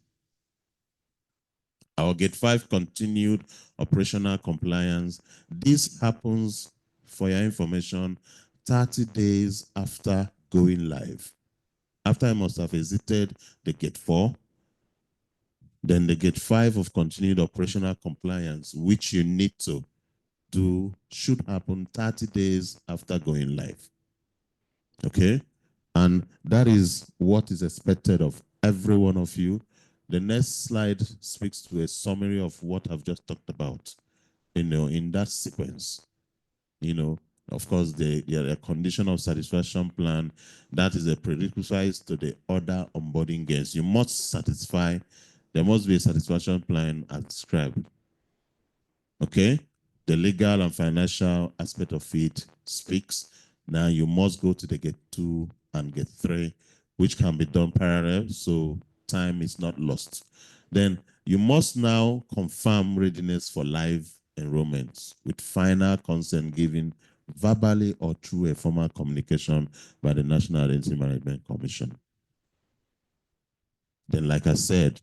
Our gate 5 continued operational compliance. This happens, for your information, 30 days after going live. After I must have exited the gate 4, then the gate 5 of continued operational compliance, which you need to do, should happen 30 days after going live. Okay? And that is what is expected of every one of you. The next slide speaks to a summary of what I've just talked about, in that sequence. Of course, the condition of satisfaction plan, that is a prerequisite to the other onboarding gains. You must satisfy, there must be a satisfaction plan ascribed. Okay? The legal and financial aspect of it speaks. Now you must go to the gate 2 and gate 3, which can be done parallel, so time is not lost. Then you must now confirm readiness for live enrollments with final consent given verbally or through a formal communication by the National Identity Management Commission. Then, like I said,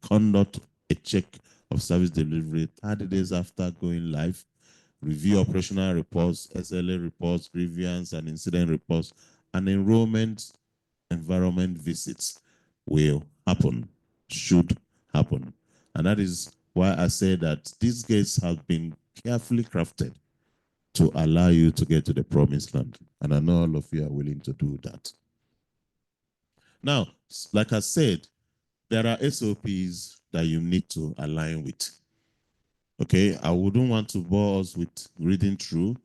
conduct a check of service delivery 30 days after going live, review operational reports, SLA reports, grievance and incident reports, and enrollment environment visits will happen, should happen. And that is why I say that these gates have been carefully crafted to allow you to get to the promised land. And I know all of you are willing to do that. Now, like I said, there are SOPs that you need to align with. Okay, I wouldn't want to bore us with reading through.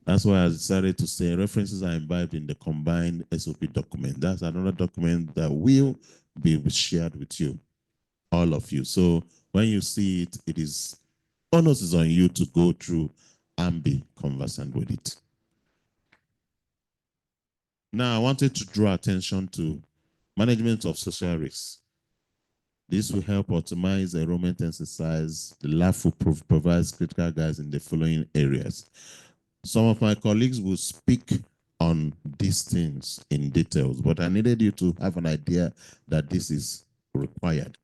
That's why I decided to say references are imbibed in the combined SOP document. That's another document that will be shared with you, all of you. So when you see it, it is onus is on you to go through and be conversant with it. Now, I wanted to draw attention to management of social risks. This will help optimize enrollment exercise. The lab will provides critical guides in the following areas. Some of my colleagues will speak on these things in details, but I needed you to have an idea that this is required.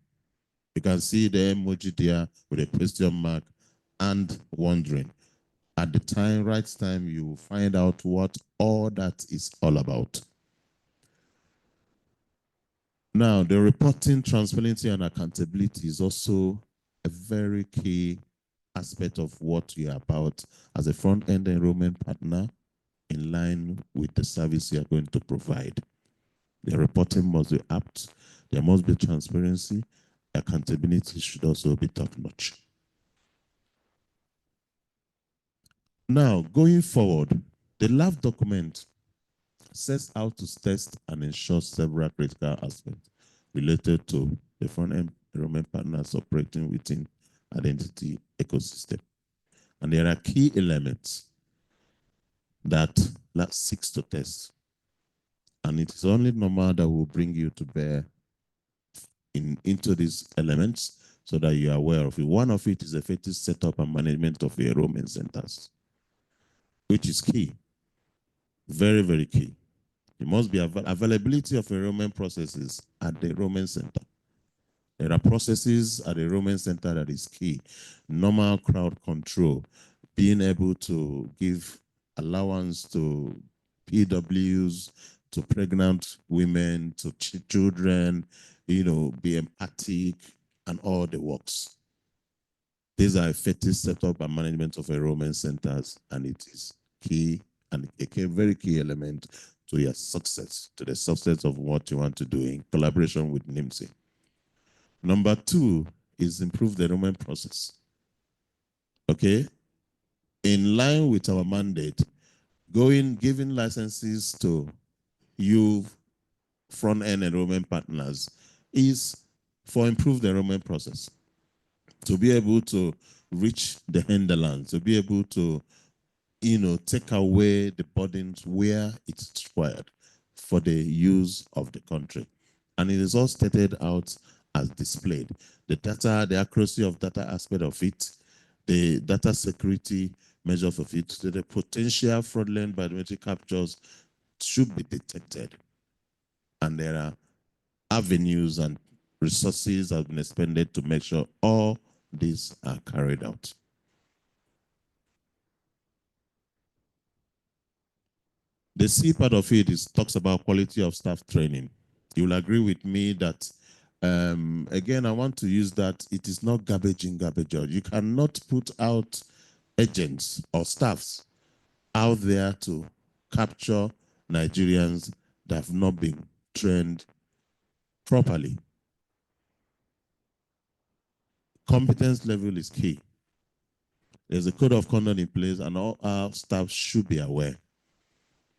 You can see the emoji there with a question mark and wondering. At the right time, you will find out what all that is all about. Now, the reporting, transparency, and accountability is also a very key aspect of what you are about as a front-end enrollment partner in line with the service you are going to provide. The reporting must be apt. There must be transparency. Accountability should also be top-notch. Now, going forward, the lab document sets out to test and ensure several critical aspects related to the front-end enrollment partners operating within identity ecosystem. And there are key elements that seeks to test. And it is only normal that will bring you to bear into these elements so that you are aware of it. One of it is effective setup and management of enrollment centers, which is key. Very, very key. It must be availability of enrollment processes at the enrollment center. There are processes at the enrollment center that is key. Normal crowd control, being able to give allowance to PWs, to pregnant women, to children, be empathic and all the works. These are effective setup and management of enrollment centers, and it is key and a very key element to your success, to the success of what you want to do in collaboration with NIMSI. Number 2 is improve the enrollment process. Okay? In line with our mandate, giving licenses to you front-end enrollment partners is for improved enrollment process, to be able to reach the hinterland, to be able to, take away the burdens where it's required for the use of the country. And it is all stated out as displayed. The data, the accuracy of data aspect of it, the data security measures of it, the potential fraudulent biometric captures should be detected. And there are avenues and resources have been expended to make sure all these are carried out. The C part of it talks about quality of staff training. You will agree with me that, again, I want to use that it is not garbage in, garbage out. You cannot put out agents or staffs out there to capture Nigerians that have not been trained properly. Competence level is key. There's a code of conduct in place, and all our staff should be aware.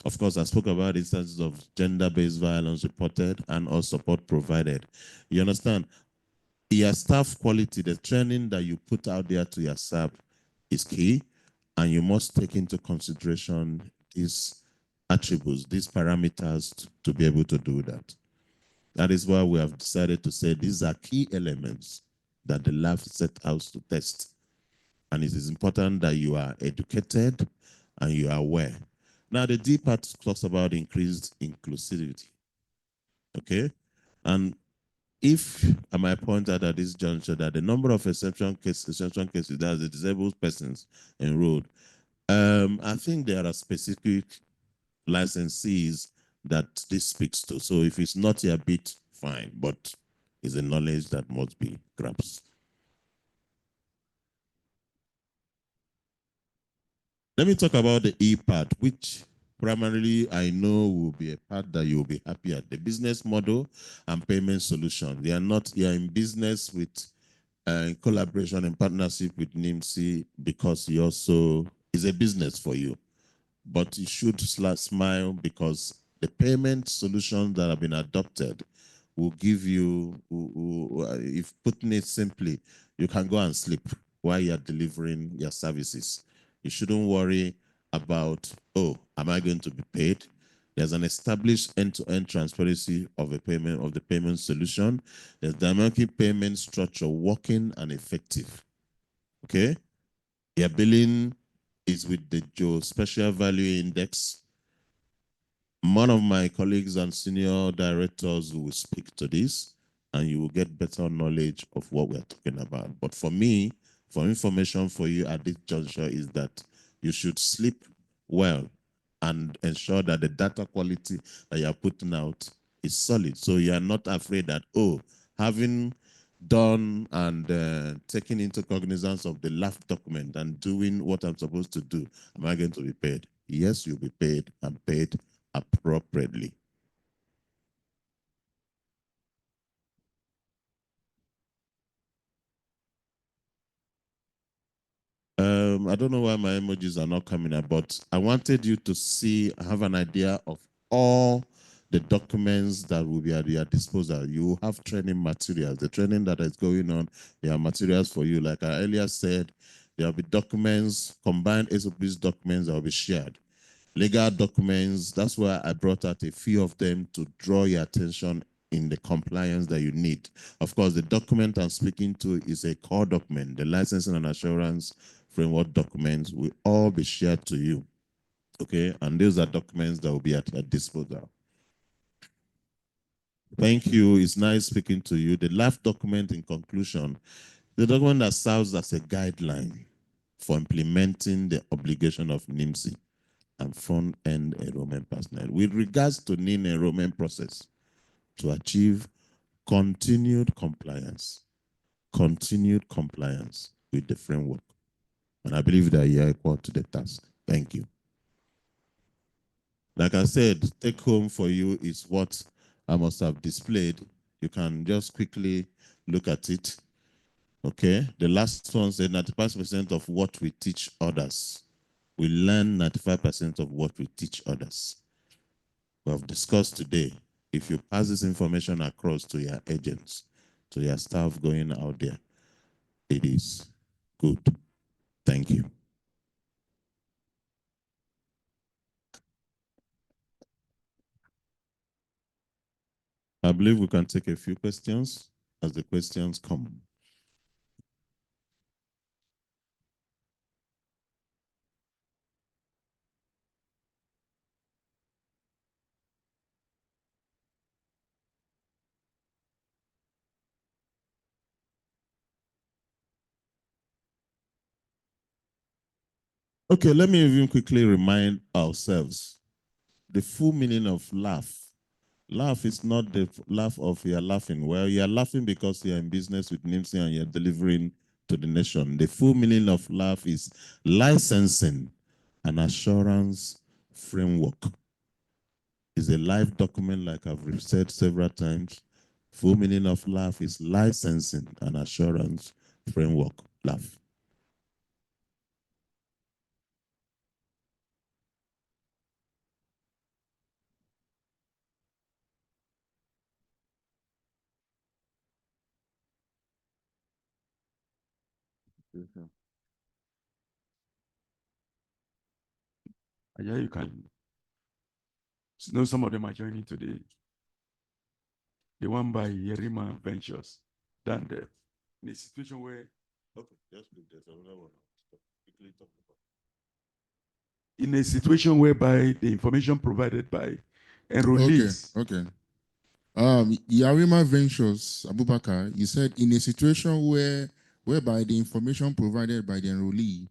Of course, I spoke about instances of gender-based violence reported and or support provided. You understand? Your staff quality, the training that you put out there to your staff is key, and you must take into consideration these attributes, these parameters to be able to do that. That is why we have decided to say these are key elements that the lab set out to test. And it is important that you are educated and you are aware. Now, the D part talks about increased inclusivity. Okay? And if I might point out at this juncture that the number of exception cases that the disabled persons enrolled, I think there are specific licensees that this speaks to. So if it's not your bit, fine, but it's a knowledge that must be grasped. Let me talk about the E part, which primarily I know will be a part that you'll be happy at. The business model and payment solution. They are not here in business with collaboration and partnership with NIMSI because he also is a business for you. But you should smile because the payment solutions that have been adopted will give you, if putting it simply, you can go and sleep while you're delivering your services. You shouldn't worry about, oh, am I going to be paid? There's an established end-to-end transparency of the payment solution. There's dynamic payment structure working and effective. Okay? Your billing is with the Joe Special Value Index. One of my colleagues and senior directors will speak to this, and you will get better knowledge of what we're talking about. But for me, for information for you at this juncture is that you should sleep well and ensure that the data quality that you're putting out is solid. So you're not afraid that, oh, having done and taking into cognizance of the last document and doing what I'm supposed to do, am I going to be paid? Yes, you'll be paid and paid appropriately. I don't know why my emojis are not coming up, but I wanted you to have an idea of all the documents that will be at your disposal. You have training materials. The training that is going on, there are materials for you. Like I earlier said, there will be documents, combined SOPs documents that will be shared. Legal documents, that's why I brought out a few of them to draw your attention in the compliance that you need. Of course, the document I'm speaking to is a core document. The licensing and assurance framework documents will all be shared to you. Okay, and those are documents that will be at your disposal. Thank you. It's nice speaking to you. The last document in conclusion, the document that serves as a guideline for implementing the obligation of NIMSI and front-end enrollment personnel with regards to NIN enrollment process to achieve continued compliance with the framework. And I believe that you are equal to the task. Thank you. Like I said, take home for you is what I must have displayed. You can just quickly look at it. Okay, the last one said 95% of what we teach others. We learn 95% of what we teach others. We have discussed today, if you pass this information across to your agents, to your staff going out there, it is good. Thank you. I believe we can take a few questions as the questions come. Okay, let me even quickly remind ourselves the full meaning of laugh. Laugh is not the laugh of you're laughing. Well, you're laughing because you're in business with NIMSI and you're delivering to the nation. The full meaning of laugh is licensing and assurance framework. It's a live document, like I've said several times. Full meaning of laugh is licensing and assurance framework. Laugh. Yeah, you can know some of them are joining today. The one by Yerima Ventures, down there. In a situation where, Okay, just leave that. Another one. Quickly talk about. in a situation whereby the information provided by enrollees. Okay. Yarima Ventures, Abubakar, you said in a situation whereby the information provided by the enrollee,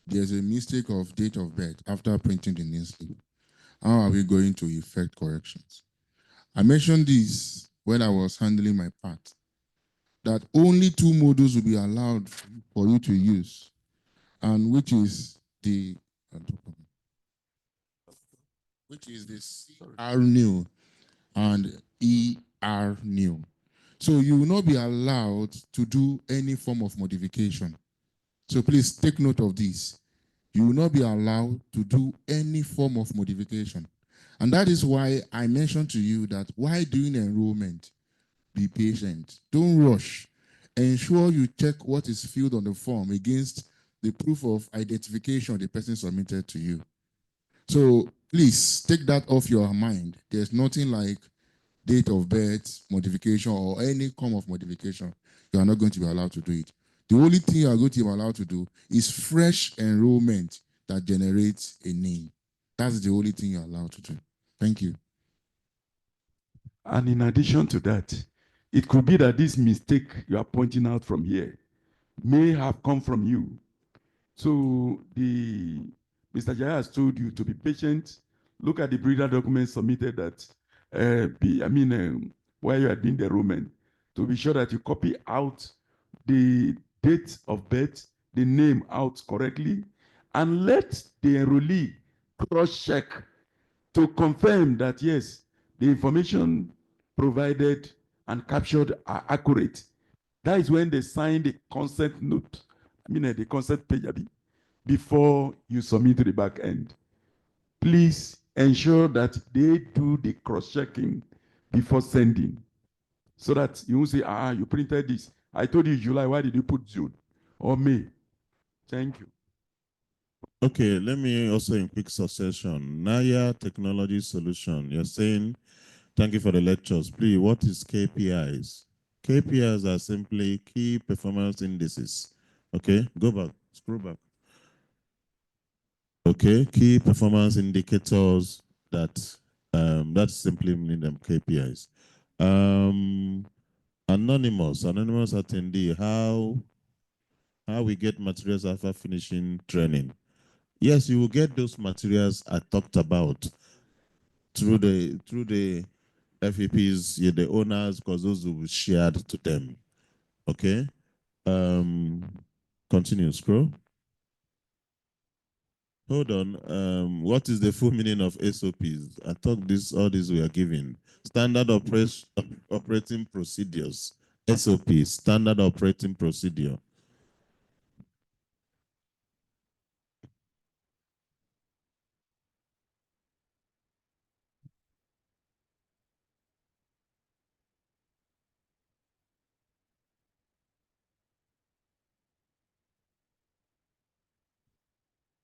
there's a mistake of date of birth after printing the name slip. How are we going to effect corrections? I mentioned this when I was handling my part, that only two modules will be allowed for you to use, and which is the CR new and ER new. So you will not be allowed to do any form of modification. So please take note of this. You will not be allowed to do any form of modification. And that is why I mentioned to you that while doing enrollment, be patient. Don't rush. Ensure you check what is filled on the form against the proof of identification the person submitted to you. So please take that off your mind. There's nothing like date of birth modification or any form of modification. You are not going to be allowed to do it. The only thing you are going to be allowed to do is fresh enrollment that generates a name. That's the only thing you're allowed to do. Thank you. And in addition to that, it could be that this mistake you are pointing out from here may have come from you. So Mr. Jaya has told you to be patient. Look at the breeder document submitted that, while you are doing the enrollment, to be sure that you copy out the date of birth, the name out correctly, and let the enrollee cross-check to confirm that, yes, the information provided and captured are accurate. That is when they sign the consent note, the consent page before you submit to the back end. Please ensure that they do the cross-checking before sending, so that you won't say, you printed this. I told you July, why did you put June or May? Thank you. Okay, let me also in quick succession. Naya Technology Solution, you're saying, thank you for the lectures. Please, what is KPIs? KPIs are simply key performance indices. Okay, go back, scroll back. Okay, key performance indicators that's simply meaning them KPIs. Anonymous attendee, how we get materials after finishing training. Yes, you will get those materials I talked about through the FEPs, the owners, because those will be shared to them. Okay. Continue, scroll. Hold on. What is the full meaning of SOPs? I thought all these we are giving. Standard operating procedures. SOP, standard operating procedure.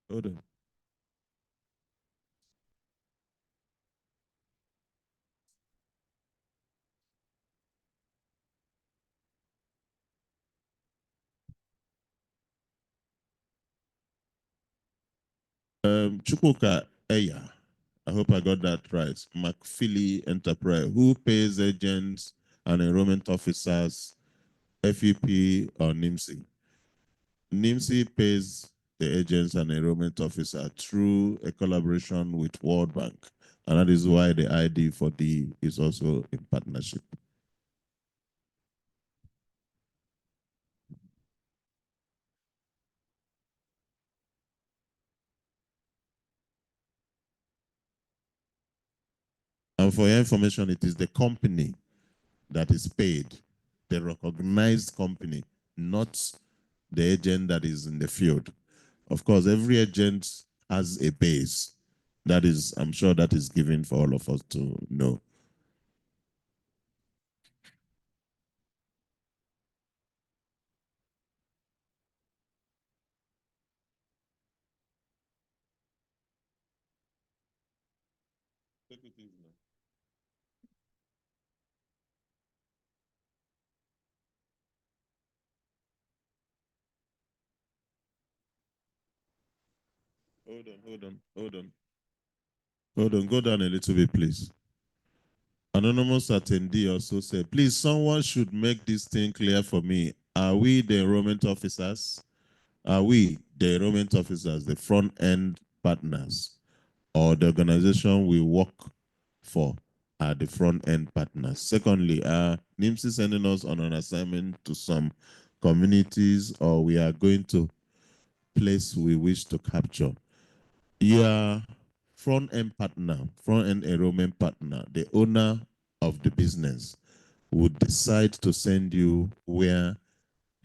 Hold on. Chukwuka Eya, I hope I got that right. McPhilly Enterprise, who pays agents and enrollment officers, FEP or NIMSI? NIMSI pays the agents and enrollment officer through a collaboration with World Bank. And that is why the ID4D is also in partnership. And for your information, it is the company that is paid, the recognized company, not the agent that is in the field. Of course, every agent has a base. That is, I'm sure that is given for all of us to know. Take it easy now. Hold on. Hold on, go down a little bit, please. Anonymous attendee also said, please, someone should make this thing clear for me. Are we the enrollment officers? Are we the enrollment officers, the front end partners, or the organization we work for are the front end partners? Secondly, are NIMSI sending us on an assignment to some communities, or we are going to place we wish to capture? Yeah, front end partner, front end enrollment partner, the owner of the business would decide to send you where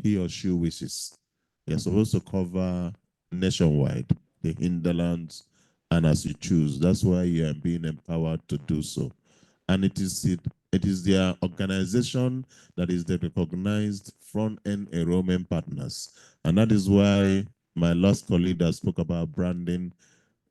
he or she wishes. You're supposed to cover nationwide, the hinterlands, and as you choose. That's why you are being empowered to do so. And it is their organization that is the recognized front-end enrollment partners. And that is why my last colleague that spoke about branding,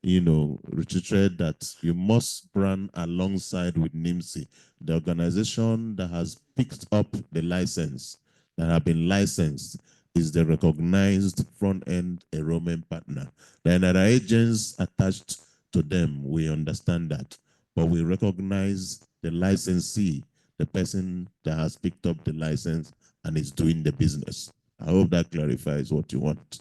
reiterated that you must brand alongside with NIMSI, the organization that has picked up the license, that have been licensed, is the recognized front-end enrollment partner. Then there are agents attached to them, we understand that, but we recognize the licensee, the person that has picked up the license and is doing the business. I hope that clarifies what you want.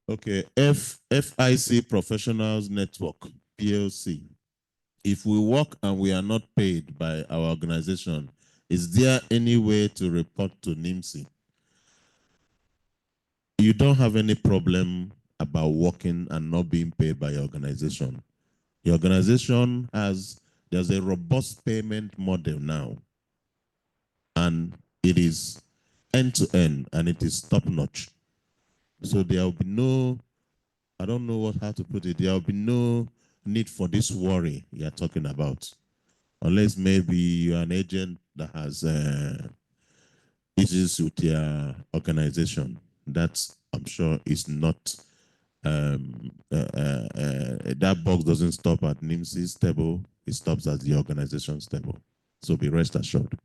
Okay, FIC Professionals Network, PLC. If we work and we are not paid by our organization, is there any way to report to NIMSI? You don't have any problem about working and not being paid by your organization. Your organization there's a robust payment model now, and it is end to end, and it is top notch. So there will be no, I don't know how to put it, there will be no need for this worry you're talking about, unless maybe you're an agent that has issues with your organization. That, I'm sure, is not, that box doesn't stop at NIMSI's table, it stops at the organization's table. So be rest assured.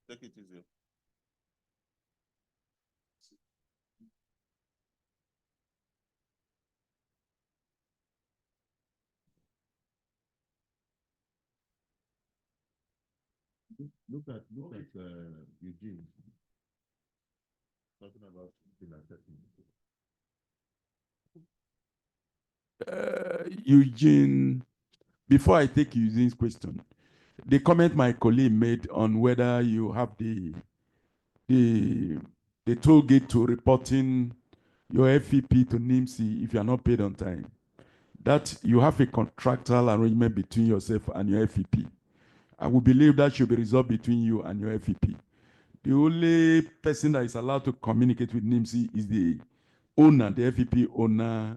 Take it easy. Look at Eugene talking about Eugene, before I take Eugene's question, the comment my colleague made on whether you have the the toll gate to reporting your FEP to NIMSI if you are not paid on time. That you have a contractual arrangement between yourself and your FEP. I would believe that should be resolved between you and your FEP. The only person that is allowed to communicate with NIMSI is the owner, the FEP owner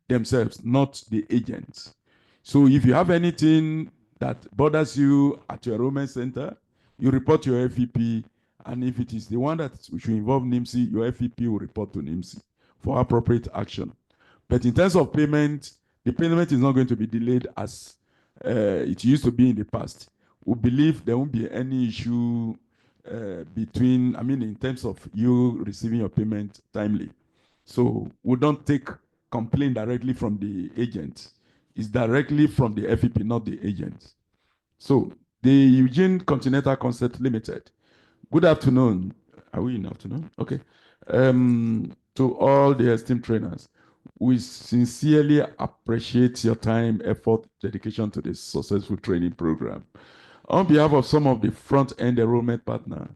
themselves, not the agents. So if you have anything that bothers you at your enrollment center, you report to your FEP, and if it is the one that should involve NIMSI, your FEP will report to NIMSI for appropriate action. But in terms of payment, the payment is not going to be delayed as it used to be in the past. We believe there won't be any issue in terms of you receiving your payment timely. So we don't take complaint directly from the agent. It's directly from the FEP, not the agent. So the Eugene Continental Concert Limited. Good afternoon. Are we in afternoon? Okay. To all the esteemed trainers, we sincerely appreciate your time, effort, dedication to this successful training program. On behalf of some of the front-end enrollment partners,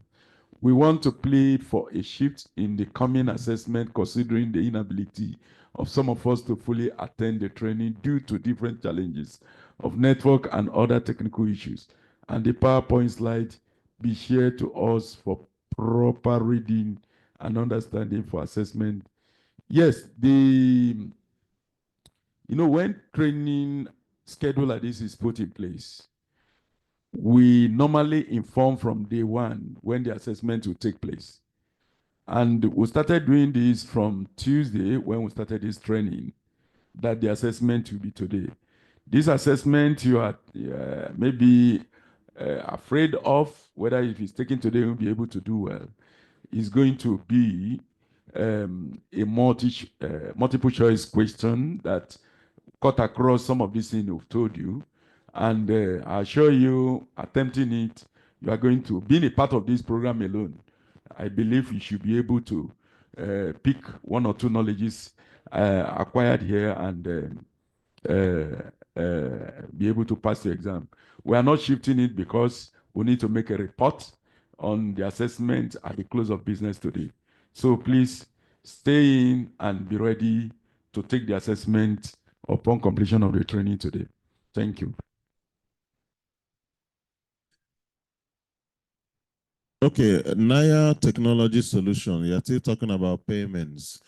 we want to plead for a shift in the coming assessment considering the inability of some of us to fully attend the training due to different challenges of network and other technical issues. And the PowerPoint slide be shared to us for proper reading and understanding for assessment. Yes, when training schedule like this is put in place, we normally inform from day one when the assessment will take place. And we started doing this from Tuesday when we started this training, that the assessment will be today. This assessment you are maybe afraid of, whether if it's taken today, you'll be able to do well, is going to be a multiple choice question that cut across some of these things we've told you. And I assure you, attempting it, you are going to, being a part of this program alone, I believe you should be able to pick one or two knowledges acquired here and be able to pass the exam. We are not shifting it because we need to make a report on the assessment at the close of business today. So please stay in and be ready to take the assessment upon completion of the training today. Thank you. Okay, Naya Technology Solution. You're still talking about payments.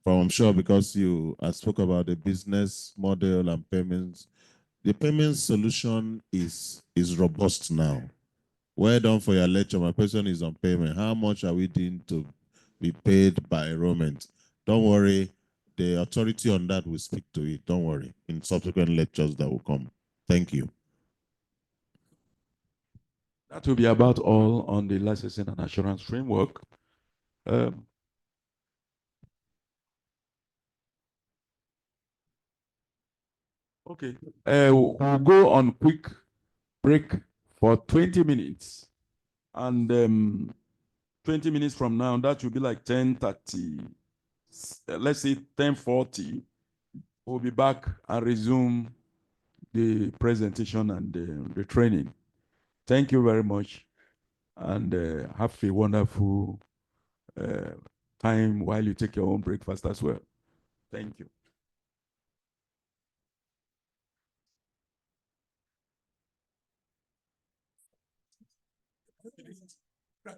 I'm sure because you spoke about the business model and payments. The payment solution is robust now. Well done for your lecture. My question is on payment. How much are we doing to be paid by enrollment? Don't worry. The authority on that will speak to it. Don't worry. In subsequent lectures that will come. Thank you. That will be about all on the licensing and assurance framework. Okay, we'll go on quick break for 20 minutes. And 20 minutes from now, that will be like 10:30. Let's say 10:40. We'll be back and resume the presentation and the training. Thank you very much. And have a wonderful time while you take your own breakfast as well. Thank you. Right.